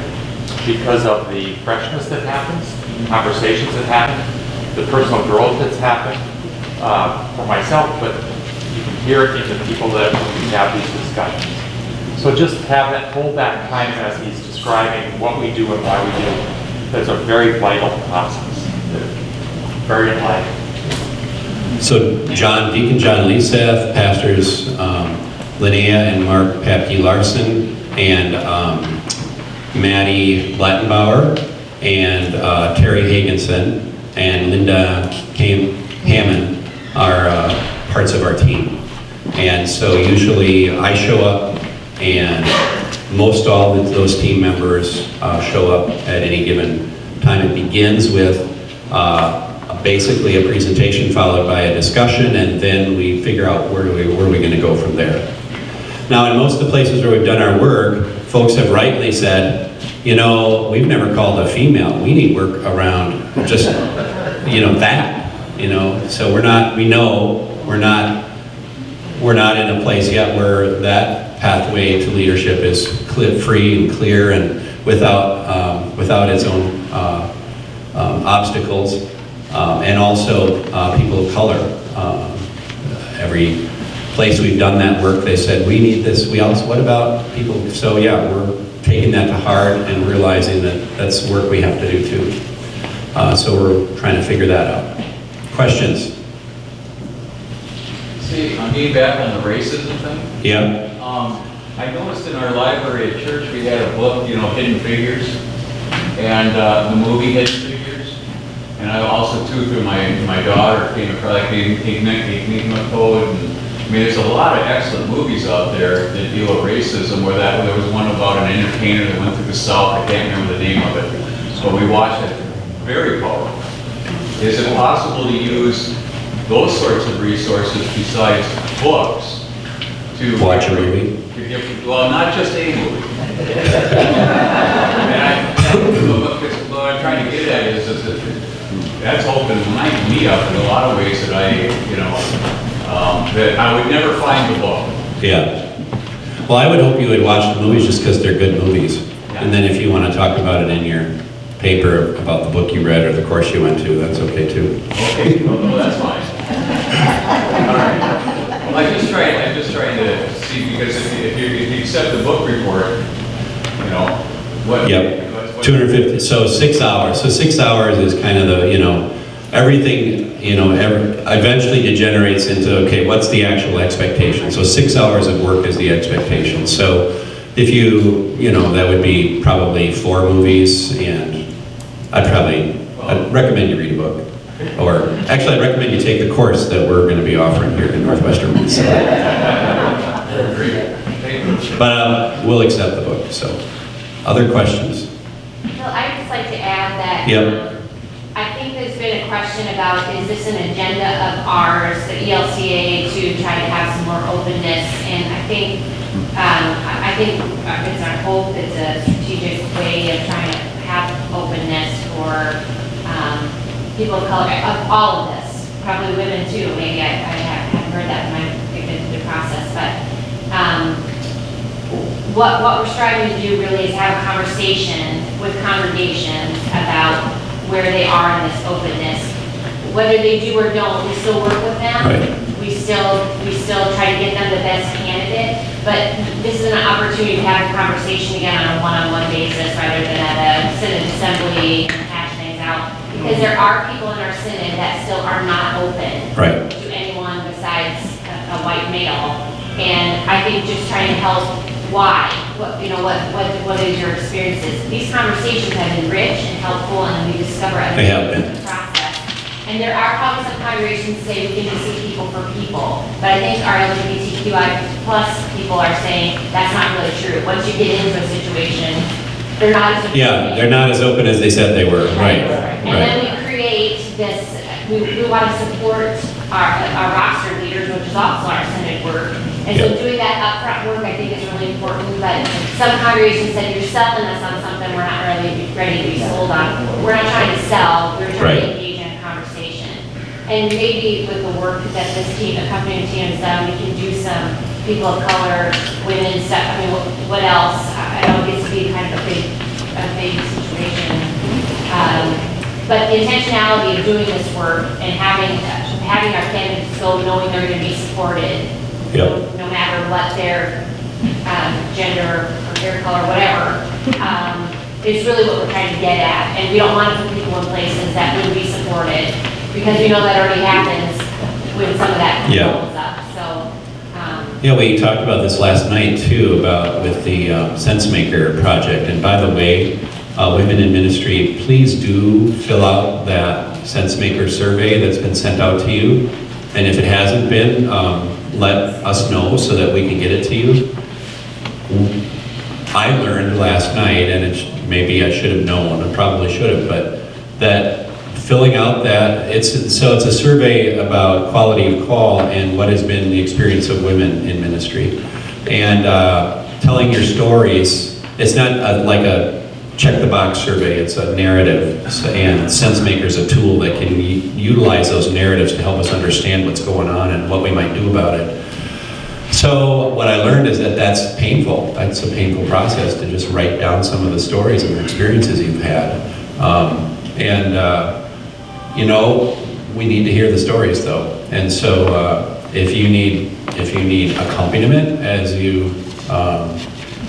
because of the freshness that happens, conversations that happen, the personal growth that's happened for myself, but you can hear it in the people that we have these discussions. So just hold that time as he's describing what we do and why we do it. That's a very vital process, very enlightening. so Deacon John Leeseth, pastors Linnea and Mark Papke Larson, and Maddie Blattenbauer, and Terry Hagenson, and Linda Hammond are parts of our team. And so usually I show up, and most all of those team members show up at any given time. It begins with basically a presentation followed by a discussion, and then we figure out where are we going to go from there. Now, in most of the places where we've done our work, folks have rightly said, you know, we've never called a female. We need work around just, that, So we're not in a place yet where that pathway to leadership is free and clear and without its own obstacles, and also people of color. Every place we've done that work, they said, we need this. What about people? So yeah, we're taking that to heart and realizing that that's work we have to do too. So we're trying to figure that out. Questions? See, I'm getting back on the racism thing. Yeah. I noticed in our library at church we had a book, Hidden Figures, and the movie Hidden Figures. And I also, too, through my daughter, came across like Enigma Code. And, there's a lot of excellent movies out there that deal with racism. Where there was one about an entertainer that went through the South. I can't remember the name of it, but we watched it. Very powerful. Is it possible to use those sorts of resources besides books to Watch a movie? Well, not just a movie. What I'm trying to get at is that that's opened me up in a lot of ways that that I would never find the book. Yeah. Well, I would hope you would watch the movies just because they're good movies. Yeah. And then if you want to talk about it in your paper about the book you read or the course you went to, that's okay too. Okay, no, that's fine. All right. Well, I'm just trying to see, because if you accept the book report, what? Yep. 250. So 6 hours. So 6 hours is kind of the everything eventually degenerates into, okay, what's the actual expectation? So 6 hours of work is the expectation. So if that would be probably 4 movies, and I'd recommend you read a book. Or actually, I'd recommend you take the course that we're going to be offering here in Northwestern. But we'll accept the book. So, other questions? Well, I'd just like to add that Yep. I think there's been a question about, is this an agenda of ours, the ELCA, to try to have some more openness? And I think it's our hope, it's a strategic way of trying to have openness for people of color, of all of this, probably women too. Maybe I haven't heard that when I've been through the process, but what we're striving to do really is have a conversation with congregations about where they are in this openness. Whether they do or don't, we still work with them. Right. We still try to get them the best candidate, but this is an opportunity to have a conversation again on a one-on-one basis rather than at a synod assembly and hash things out. Because there are people in our synod that still are not open Right. to anyone besides a white male. And I think just trying to help why, what is your experiences? These conversations have been rich and helpful, and we discover They have in been. the process. And there are probably some congregations that say we can just see people for people, but I think our LGBTQI plus people are saying that's not really true. Once you get into a situation, they're not as open. Yeah, they're not as open as they said they were. Right. And then we create this, we want to support our roster leaders, which is also our synod work. And so Yeah. doing that upfront work, I think, is really important. important, but some congregations said, you're selling us on something we're not really ready to be sold on. We're not trying to sell, we're trying to engage in a conversation. And maybe with the work that this team, Accompaniment Team has done, we can do some people of color, women stuff. I mean, what else? I know it gets to be kind of a big situation. But the intentionality of doing this work and having our candidates go knowing they're going to be supported, no matter what their gender or hair color, whatever, is really what we're trying to get at. And we don't want to put people in places that wouldn't be supported, because we know that already happens when some of that builds up. So, yeah, we talked about this last night too, with the Sensemaker project. And by the way, women in ministry, please do fill out that Sensemaker survey that's been sent out to you. And if it hasn't been, let us know so that we can get it to you. I learned last night, and maybe I should have known, I probably should have, but that filling out that, it's a survey about quality of call and what has been the experience of women in ministry. And telling your stories, it's not like a check the box survey, it's a narrative, and Sensemaker's a tool that can utilize those narratives to help us understand what's going on and what we might do about it. So what I learned is that that's painful. That's a painful process to just write down some of the stories and experiences you've had. You know, we need to hear the stories though. And so if you need accompaniment as you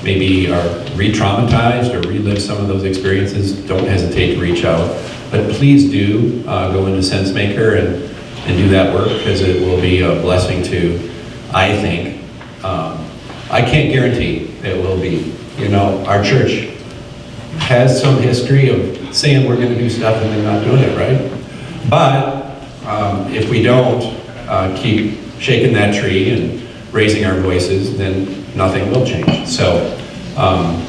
maybe are re-traumatized or relive some of those experiences, don't hesitate to reach out. But please do go into Sensemaker and do that work, because it will be a blessing to, I think. I can't guarantee it will be. You know, our church has some history of saying we're going to do stuff and then not doing it, right? But if we don't keep shaking that tree and raising our voices, then nothing will change. So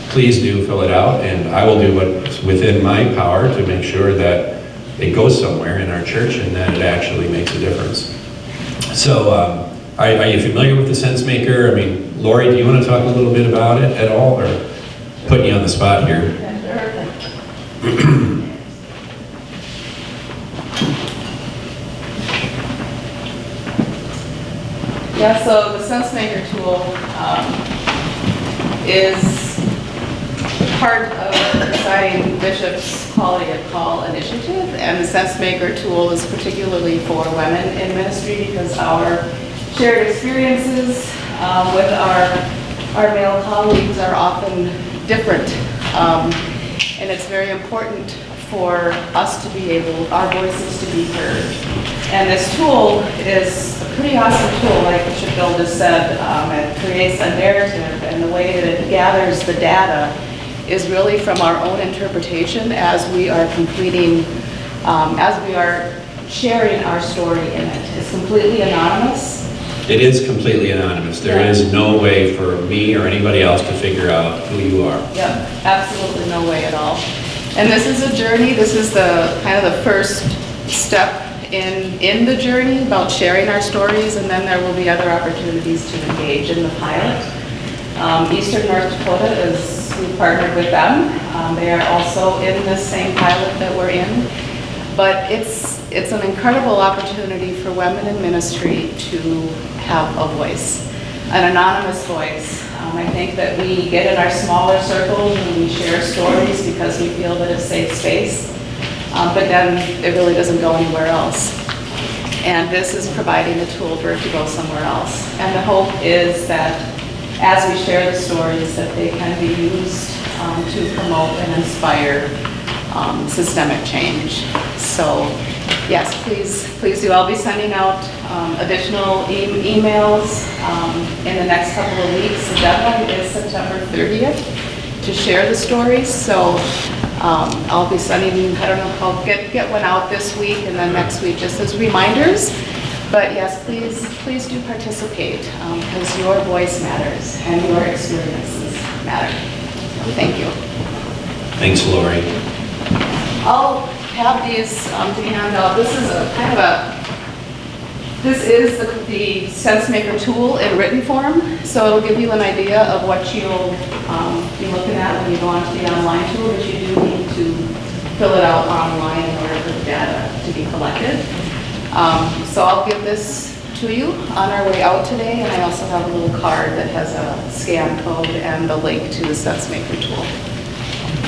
please do fill it out, and I will do what's within my power to make sure that it goes somewhere in our church and that it actually makes a difference. So are you familiar with the Sensemaker? I mean, Lori, do you want to talk a little bit about it at all, or putting you on the spot here? Yeah, so the Sensemaker tool is part of the Presiding Bishop's Quality of Call initiative, and the Sensemaker tool is particularly for women in ministry, because our shared experiences with our male colleagues are often different, and it's very important for us to be able, our voices to be heard. And this tool is a pretty awesome tool, like Bishop Bill just said. It creates a narrative, and the way that it gathers the data is really from our own interpretation as we are completing, as we are sharing our story in it. It's completely anonymous. It is completely anonymous. There is no way for me or anybody else to figure out who you are. Yep, absolutely no way at all. And this is a journey. This is the kind of the first step in the journey about sharing our stories, and then there will be other opportunities to engage in the pilot. Eastern North Dakota we've partnered with them. They are also in this same pilot that we're in. But it's an incredible opportunity for women in ministry to have a voice, an anonymous voice. I think that we get in our smaller circles and we share stories because we feel that it's a safe space, but then it really doesn't go anywhere else. And this is providing a tool for it to go somewhere else. And the hope is that as we share the stories, that they can be used to promote and inspire systemic change. So yes, please do. I'll be sending out additional emails in the next couple of weeks. The deadline is September 30th to share the stories. So I'll be sending, I don't know if I'll get one out this week and then next week just as reminders. But yes, please do participate, because your voice matters and your experiences matter. Thank you. Thanks, Lori. I'll have these to hand out. This is a kind of a This is the Sensemaker Tool in written form, so it'll give you an idea of what you'll be looking at when you go onto the online tool, but you do need to fill it out online in order for the data to be collected. So I'll give this to you on our way out today, and I also have a little card that has a scan code and the link to the Sensemaker Tool.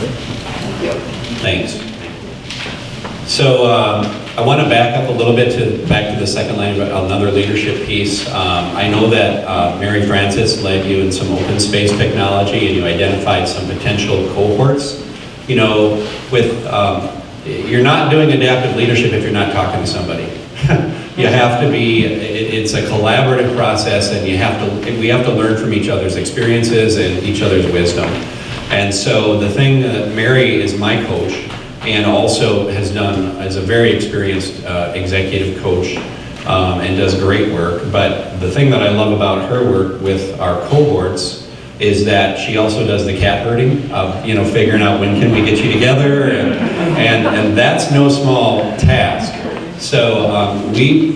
Thank you. Thanks. So I want to back up a little bit back to the second line, another leadership piece. I know that Mary Frances led you in some open space technology, and you identified some potential cohorts. You know, you're not doing adaptive leadership if you're not talking to somebody. You have to be, it's a collaborative process, and we have to learn from each other's experiences and each other's wisdom. And so the thing that Mary is my coach, and also has done as a very experienced executive coach, and does great work. But the thing that I love about her work with our cohorts is that she also does the cat herding of, you know, figuring out when can we get you together, and that's no small task. So we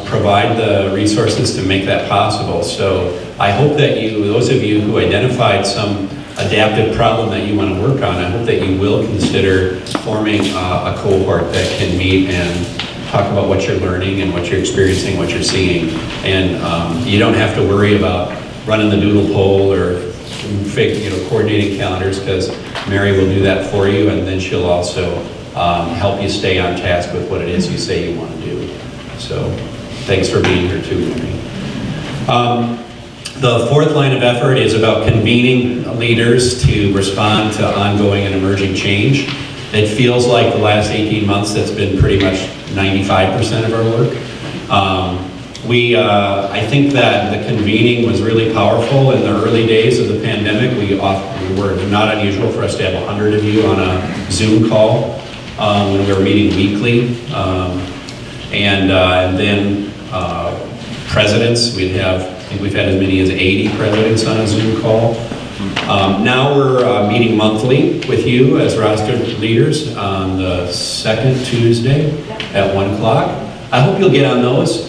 provide the resources to make that possible. So I hope that those of you who identified some adaptive problem that you want to work on, I hope that you will consider forming a cohort that can meet and talk about what you're learning and what you're experiencing, what you're seeing. And you don't have to worry about running the doodle poll or coordinating calendars, because Mary will do that for you, and then she'll also help you stay on task with what it is you say you want to do. So thanks for being here too, Mary. The fourth line of effort is about convening leaders to respond to ongoing and emerging change. It feels like the last 18 months that's been pretty much 95% of our work. I think that the convening was really powerful in the early days of the pandemic. We were not unusual for us to have 100 of you on a Zoom call when we were meeting weekly. And then presidents, I think we've had as many as 80 presidents on a Zoom call. Now we're meeting monthly with you as rostered leaders on the second Tuesday at 1 o'clock. I hope you'll get on those.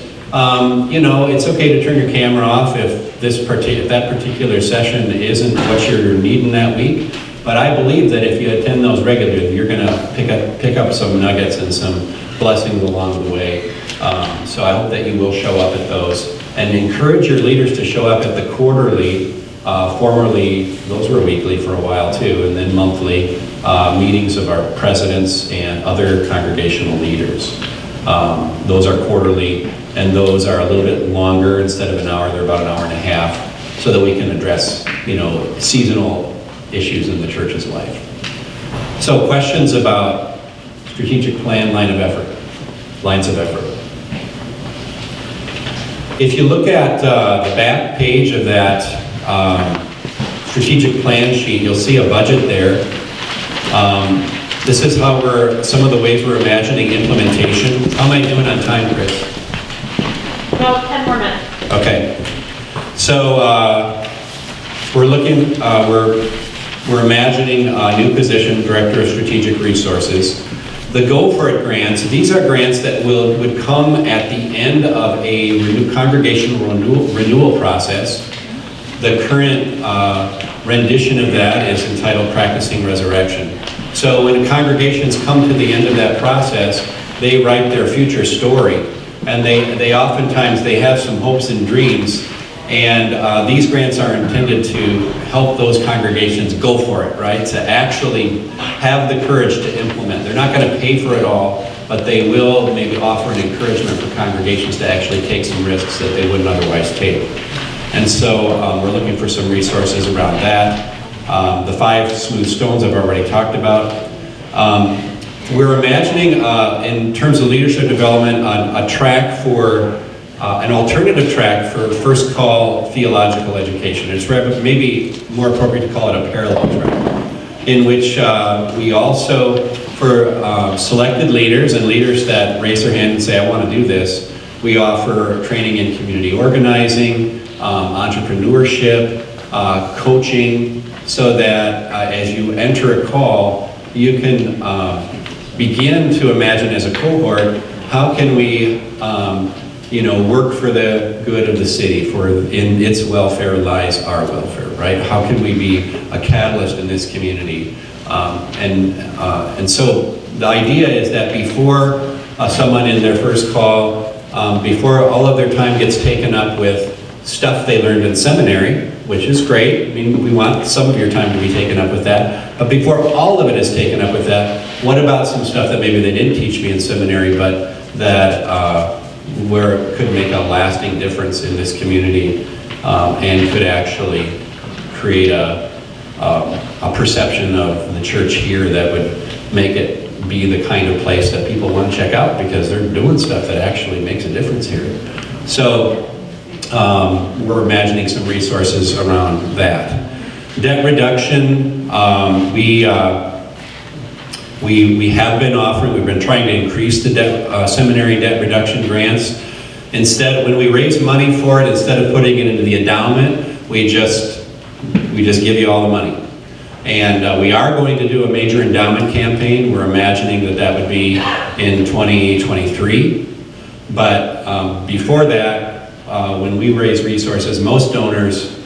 You know, it's okay to turn your camera off if that particular session isn't what you're needing that week. But I believe that if you attend those regularly, you're going to pick up some nuggets and some blessings along the way. So I hope that you will show up at those. And encourage your leaders to show up at the quarterly, formerly, those were weekly for a while too, and then monthly meetings of our presidents and other congregational leaders. Those are quarterly, and those are a little bit longer. Instead of an hour, they're about an hour and a half, so that we can address, you know, seasonal issues in the church's life. So questions about strategic plan, lines of effort. If you look at the back page of that strategic plan sheet, you'll see a budget there. This is some of the ways we're imagining implementation. How am I doing on time, Chris? About 10 more minutes. Okay. So we're imagining a new position, Director of Strategic Resources. The Go For It grants, these are grants that would come at the end of a congregational renewal process. The current rendition of that is entitled Practicing Resurrection. So when congregations come to the end of that process, they write their future story. And they oftentimes have some hopes and dreams. And these grants are intended to help those congregations go for it, right? To actually have the courage to implement. They're not going to pay for it all, but they will maybe offer an encouragement for congregations to actually take some risks that they wouldn't otherwise take. And so we're looking for some resources around that. The 5 smooth stones I've already talked about. We're imagining, in terms of leadership development, a track for an alternative track for first call theological education. It's maybe more appropriate to call it a parallel track, in which we also, for selected leaders and leaders that raise their hand and say, I want to do this, we offer training in community organizing, entrepreneurship, coaching, so that as you enter a call, you can begin to imagine as a cohort, how can we work for the good of the city, for in its welfare lies our welfare, right? How can we be a catalyst in this community? And so the idea is that before someone in their first call, before all of their time gets taken up with stuff they learned in seminary, which is great. I mean, we want some of your time to be taken up with that. But before all of it is taken up with that, what about some stuff that maybe they didn't teach me in seminary, but that where it could make a lasting difference in this community and could actually create a perception of the church here that would make it be the kind of place that people want to check out because they're doing stuff that actually makes a difference here. So we're imagining some resources around that. Debt reduction, we have been offering, we've been trying to increase the seminary debt reduction grants. Instead, when we raise money for it, instead of putting it into the endowment, we just give you all the money. And we are going to do a major endowment campaign. We're imagining that that would be in 2023. But before that, when we raise resources, most donors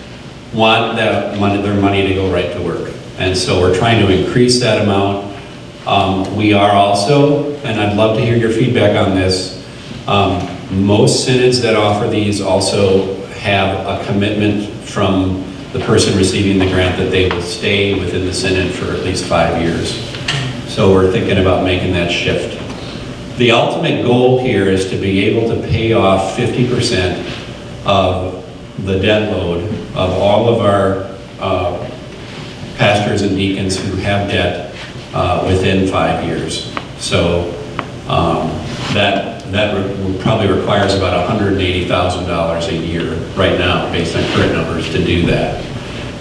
want their money to go right to work. And so we're trying to increase that amount. We are also, and I'd love to hear your feedback on this, most synods that offer these also have a commitment from the person receiving the grant that they will stay within the synod for at least 5 years. So we're thinking about making that shift. The ultimate goal here is to be able to pay off 50% of the debt load of all of our pastors and deacons who have debt within 5 years. So that probably requires about $180,000 a year right now, based on current numbers, to do that.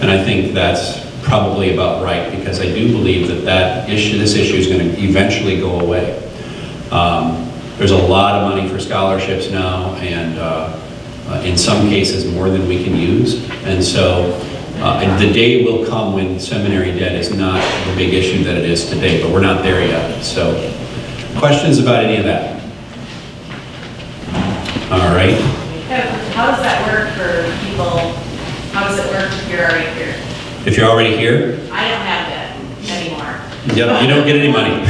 And I think that's probably about right, because I do believe that this issue is going to eventually go away. There's a lot of money for scholarships now, and in some cases more than we can use. And so the day will come when seminary debt is not the big issue that it is today, but we're not there yet. So questions about any of that? All right. How does that work for people? How does it work if you're already here? If you're already here, I don't have that anymore. yep, you don't get any money.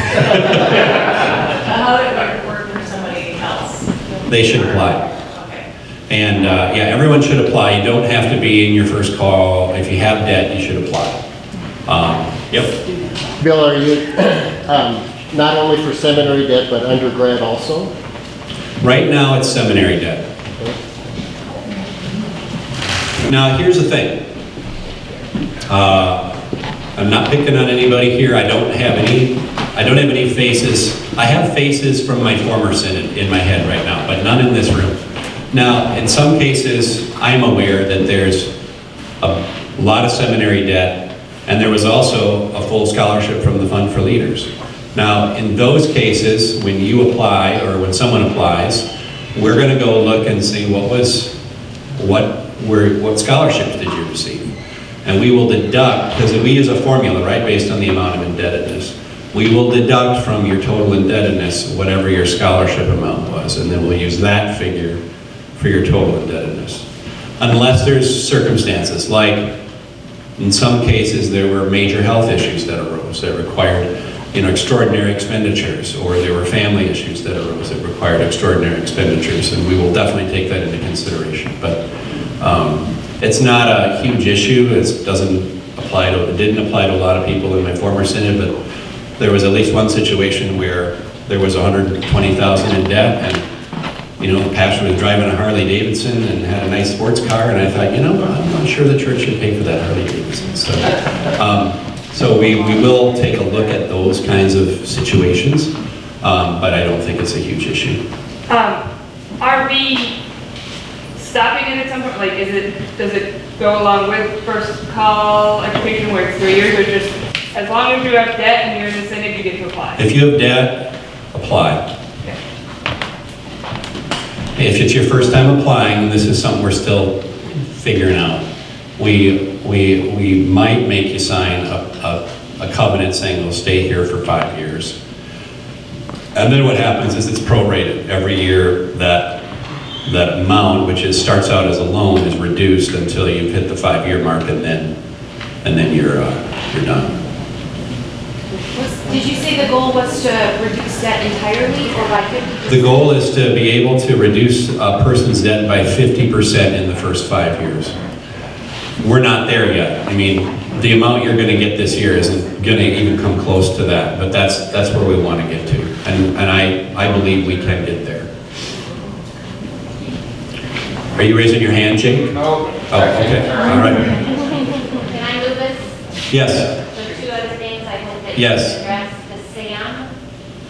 How would it work for somebody else? They should apply. Okay. And yeah, everyone should apply. You don't have to be in your first call. If you have debt, you should apply. Yep. Bill, are you not only for seminary debt, but undergrad also? Right now, it's seminary debt. Now, here's the thing. I'm not picking on anybody here. I don't have any faces. I have faces from my former synod in my head right now, but none in this room. Now, in some cases, I'm aware that there's a lot of seminary debt, and there was also a full scholarship from the Fund for Leaders. Now, in those cases, when you apply, or when someone applies, we're going to go look and see what scholarships did you receive? And we will deduct, because we use a formula, right, based on the amount of indebtedness. We will deduct from your total indebtedness whatever your scholarship amount was, and then we'll use that figure for your total indebtedness. Unless there's circumstances, like in some cases there were major health issues that arose that required extraordinary expenditures, or there were family issues that arose that required extraordinary expenditures, and we will definitely take that into consideration. But it's not a huge issue. It didn't apply to a lot of people in my former synod, but there was at least one situation where there was $120,000 in debt, and the pastor was driving a Harley Davidson and had a nice sports car, and I thought, I'm not sure the church should pay for that Harley Davidson. So we will take a look at those kinds of situations, but I don't think it's a huge issue. Are we stopping it at some point? Like, does it go along with first call education where it's 3 years, or just as long as you have debt and you're in the synod, you get to apply? If you have debt, apply. Okay. If it's your first time applying, and this is something we're still figuring out, we might make you sign a covenant saying we'll stay here for 5 years. And then what happens is it's prorated every year that that amount, which starts out as a loan, is reduced until you've hit the 5-year mark, and then you're done. Did you say the goal was to reduce debt entirely or by 50%? The goal is to be able to reduce a person's debt by 50% in the first 5 years. We're not there yet. I mean, the amount you're going to get this year isn't going to even come close to that, but that's where we want to get to. And I believe we can get there. Are you raising your hand, Jake? No. Oh, okay. All right. Can I move this? Yes. So 2 other things I hope that Yes. you address the SAM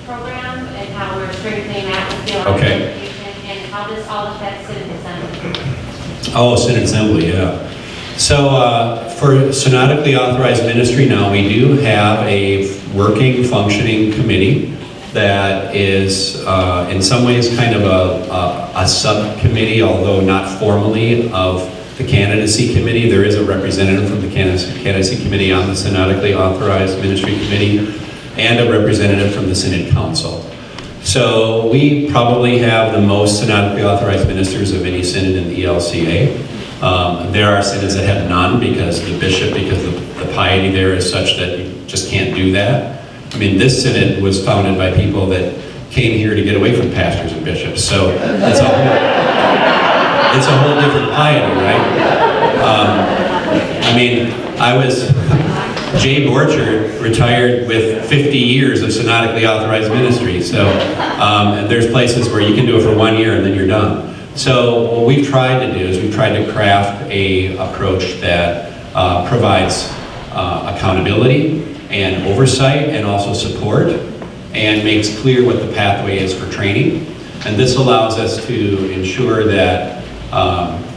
program and how we're strengthening that with theology Okay. education and how this all affects Sin of Unbelief. Oh, Sin of Unbelief, yeah. So for synodically authorized ministry now, we do have a working, functioning committee that is in some ways kind of a subcommittee, although not formally, of the candidacy committee. There is a representative from the candidacy committee on the synodically authorized ministry committee and a representative from the Synod Council. So we probably have the most synodically authorized ministers of any synod in the ELCA. There are synods that have none because the bishop, because the piety there is such that you just can't do that. I mean, this synod was founded by people that came here to get away from pastors and bishops, so it's a whole different piety, right? I mean, Jay Borcher retired with 50 years of synodically authorized ministry, so there's places where you can do it for 1 year and then you're done. So what we've tried to do is we've tried to craft a approach that provides accountability and oversight and also support and makes clear what the pathway is for training. And this allows us to ensure that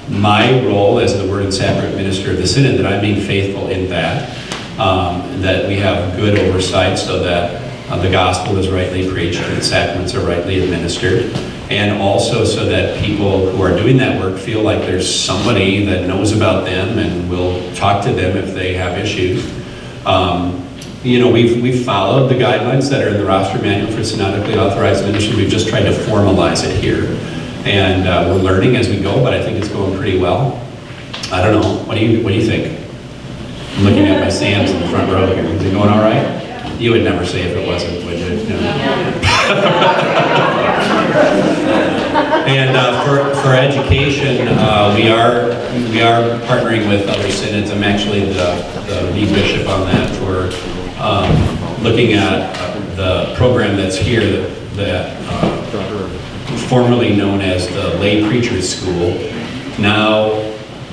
my role as the Word and Sacrament Minister of the Synod, that I'm being faithful in that, that we have good oversight so that the gospel is rightly preached and the sacraments are rightly administered. And also so that people who are doing that work feel like there's somebody that knows about them and will talk to them if they have issues. You know, we've followed the guidelines that are in the roster manual for synodically authorized ministry. We've just tried to formalize it here. And we're learning as we go, but I think it's going pretty well. I don't know, what do you think? I'm looking at my Sam's in the front row here. Is it going all right? You would never say if it wasn't, would you? And for education, we are partnering with other synods. I'm actually the lead bishop on that for looking at the program that's here that formerly known as the Lay Preachers School, now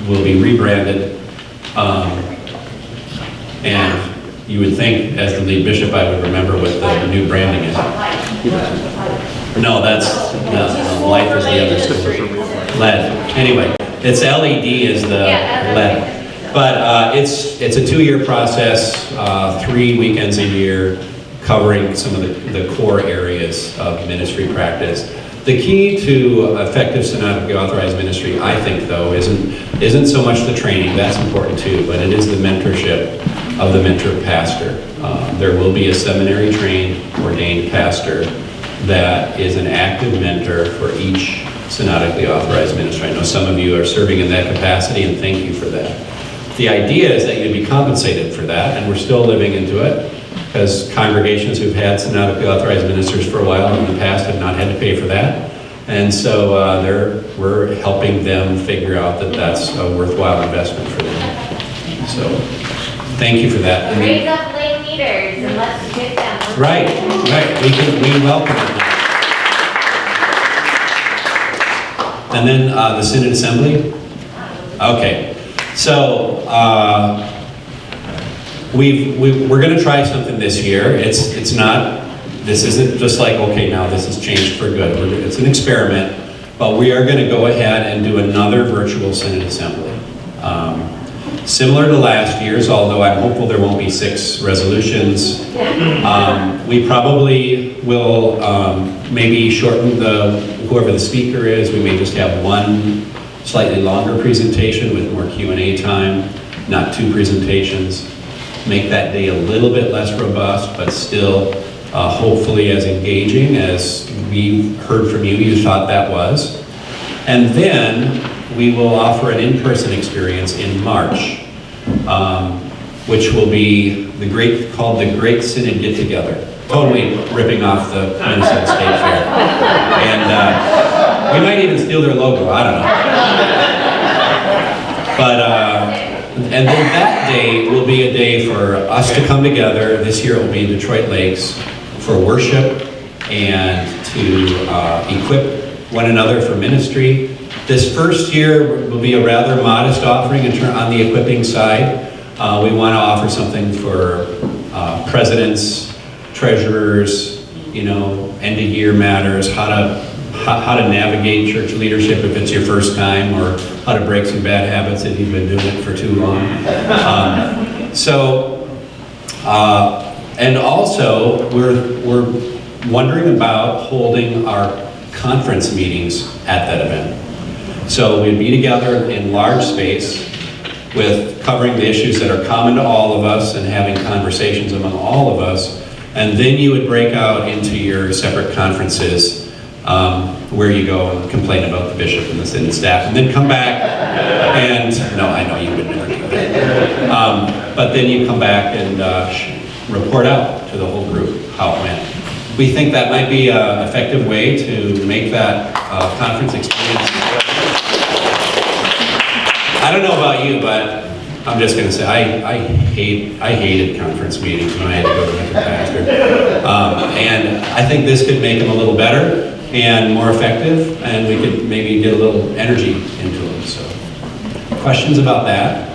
will be rebranded. And you would think, as the lead bishop, I would remember what the new branding is. No, no, Life is the other school. LED. Anyway, it's LED is the LED. But it's a 2-year process, 3 weekends a year, covering some of the core areas of ministry practice. The key to effective synodically authorized ministry, I think, though, isn't so much the training, that's important too, but it is the mentorship of the mentor pastor. There will be a seminary-trained, ordained pastor that is an active mentor for each synodically authorized ministry. I know some of you are serving in that capacity, and thank you for that. The idea is that you'd be compensated for that, and we're still living into it, because congregations who've had synodically authorized ministers for a while in the past have not had to pay for that. And so we're helping them figure out that that's a worthwhile investment for them. So thank you for that. Raise up lay leaders and let's get them. Right. We welcome it. And then the Synod Assembly. Okay. So we're going to try something this year. This isn't just like, okay, now this has changed for good. It's an experiment, but we are going to go ahead and do another virtual Synod Assembly. Similar to last year's, although I'm hopeful there won't be 6 resolutions. We probably will maybe shorten whoever the speaker is. We may just have one slightly longer presentation with more Q&A time, not 2 presentations. Make that day a little bit less robust, but still hopefully as engaging as we heard from you thought that was. And then we will offer an in-person experience in March, which will be called the Great Synod Get Together. Totally ripping off the Minnesota State Fair. And we might even steal their logo, I don't know. But, and then that day will be a day for us to come together. This year it will be in Detroit Lakes for worship and to equip one another for ministry. This first year will be a rather modest offering on the equipping side. We want to offer something for presidents, treasurers, end of year matters, how to navigate church leadership if it's your first time, or how to break some bad habits if you've been doing it for too long. And also we're wondering about holding our conference meetings at that event. So we'd be together in large space with covering the issues that are common to all of us and having conversations among all of us. And then you would break out into your separate conferences where you go and complain about the bishop and the synod staff, and then come back and, no, I know you would never do that. But then you come back and report out to the whole group how it went. We think that might be an effective way to make that conference experience. I don't know about you, but I'm just going to say I hated conference meetings when I had to go to the pastor. And I think this could make them a little better and more effective, and we could maybe get a little energy into them. So, questions about that?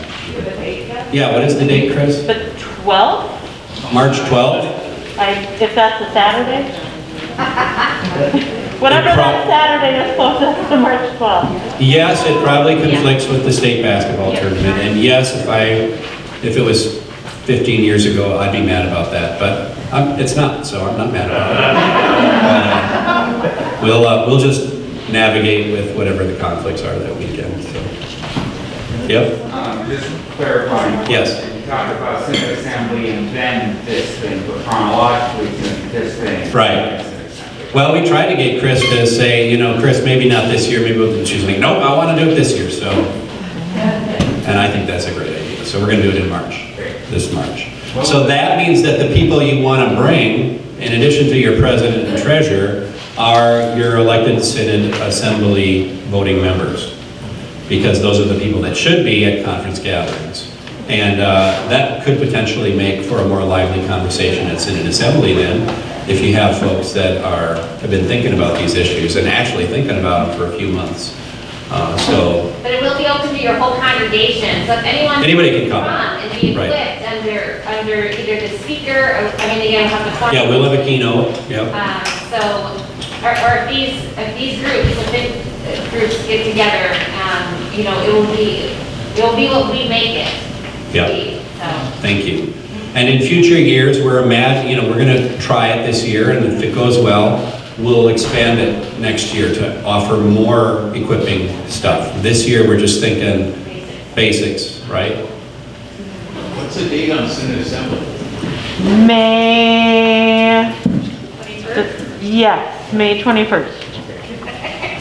Yeah, what is the date, Chris? The 12th? March 12th? If that's a Saturday? Whatever that Saturday is closest to March 12th. Yes, it probably conflicts with the state basketball tournament, and yes, if it was 15 years ago, I'd be mad about that, but it's not, so I'm not mad about it. We'll just navigate with whatever the conflicts are that weekend. So. Yep. Just clarifying. Yes. You talked about Synod Assembly and then this thing, but chronologically, this thing. Right. Well, we tried to get Chris to say, Chris, maybe not this year, maybe she's like, nope, I want to do it this year. So, and I think that's a great idea. So we're going to do it in March, this March. So that means that the people you want to bring, in addition to your president and treasurer, are your elected Synod Assembly voting members. Because those are the people that should be at conference gatherings. And that could potentially make for a more lively conversation at Synod Assembly then, if you have folks that have been thinking about these issues and actually thinking about them for a few months. But it will be open to your whole congregation, so if anybody can come and be equipped under either the speaker, again, we'll have the form. Yeah, we'll have a keynote, yep. Or if these groups get together, it will be what we make it. Yeah. Thank you. And in future years, we're going to try it this year, and if it goes well, we'll expand it next year to offer more equipping stuff. This year, we're just thinking basics, right? What's the date on Synod Assembly? May 21st? Yes, May 21st.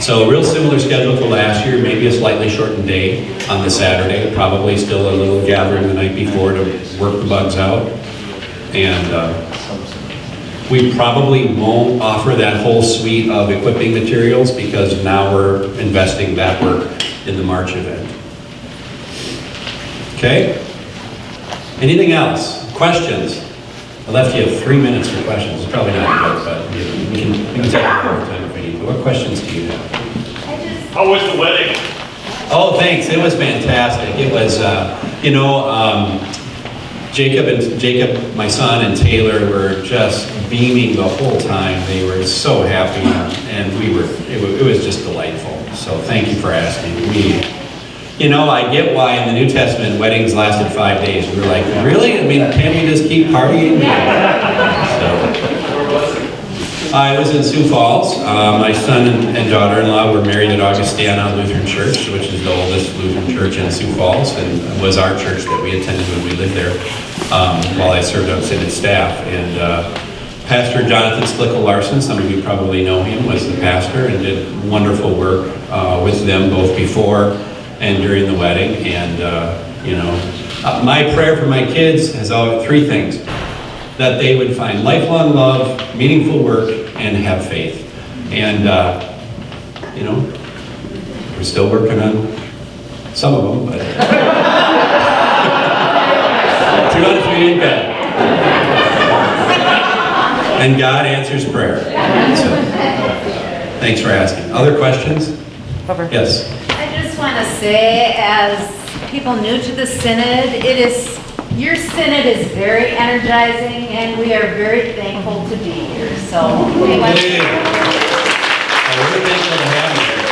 So a real similar schedule to last year, maybe a slightly shortened day on the Saturday, probably still a little gathering the night before to work the bugs out. And we probably won't offer that whole suite of equipping materials because now we're investing that work in the March event. Okay? Anything else? Questions? I left you 3 minutes for questions. It's probably not good, but we can take a little time if we need to. What questions do you have? How was the wedding? Oh, thanks. It was fantastic. It was, Jacob, my son, and Taylor were just beaming the whole time. They were so happy, and it was just delightful. So thank you for asking. I get why in the New Testament weddings lasted 5 days. We were like, really? Can't we just keep partying? I was in Sioux Falls. My son and daughter-in-law were married at Augustana Lutheran Church, which is the oldest Lutheran church in Sioux Falls, and was our church that we attended when we lived there while I served on Synod staff. And Pastor Jonathan Slickle Larson, some of you probably know him, was the pastor and did wonderful work with them both before and during the wedding. And, my prayer for my kids has always three things: that they would find lifelong love, meaningful work, and have faith. And, we're still working on some of them, but 2 out of 3 ain't bad. And God answers prayer. So, thanks for asking. Other questions? Yes. I just want to say, as people new to the Synod, your Synod is very energizing, and we are very thankful to be here. So, we're thankful to have you here.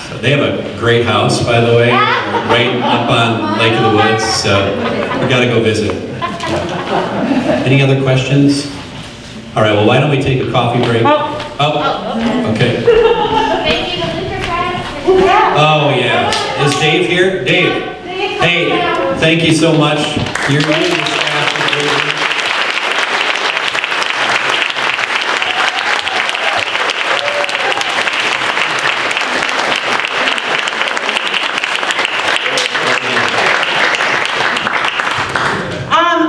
So they have a great house, by the way, right up on Lake of the Woods. So we got to go visit. Any other questions? All right, well, why don't we take a coffee break? Okay. Thank you, Mr. Press. Oh, yeah. Is Dave here? Dave. Hey, thank you so much. You're new to the staff.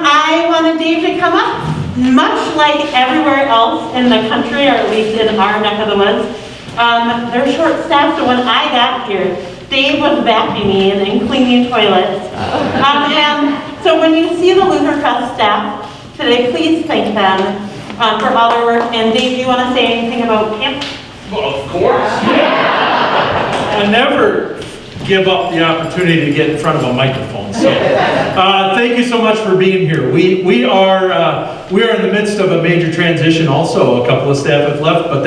I wanted Dave to come up. Much like everywhere else in the country, or at least in our neck of the woods, they're short-staffed, so when I got here, Dave was vacuuming and cleaning toilets. And so when you see the Luther Trust staff today, please thank them for all their work. And Dave, do you want to say anything about camp? Well, of course. I never give up the opportunity to get in front of a microphone. So, thank you so much for being here. We are in the midst of a major transition. Also, a couple of staff have left, but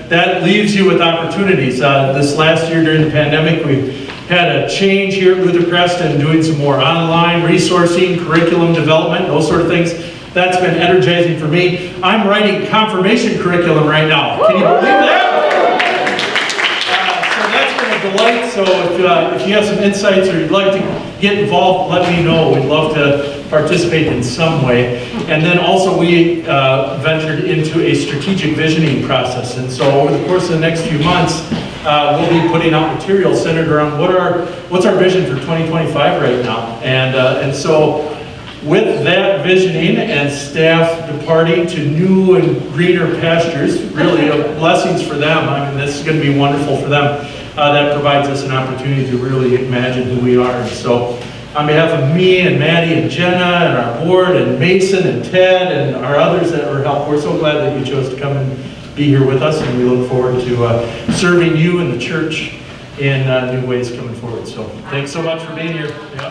that leaves you with opportunities. This last year during the pandemic, we had a change here at Luther Crest and doing some more online resourcing, curriculum development, those sort of things. That's been energizing for me. I'm writing confirmation curriculum right now. Can you believe that? Delight. So if you have some insights or you'd like to get involved, let me know. We'd love to participate in some way. And then also we ventured into a strategic visioning process. And so over the course of the next few months, we'll be putting out material centered around what's our vision for 2025 right now. And so with that visioning and staff departing to new and greener pastures, really blessings for them. I mean, this is going to be wonderful for them. That provides us an opportunity to really imagine who we are. And so on behalf of me and Maddie and Jenna and our board and Mason and Ted and our others that were helped, we're so glad that you chose to come and be here with us, and we look forward to serving you and the church in new ways coming forward. So thanks so much for being here. Yeah.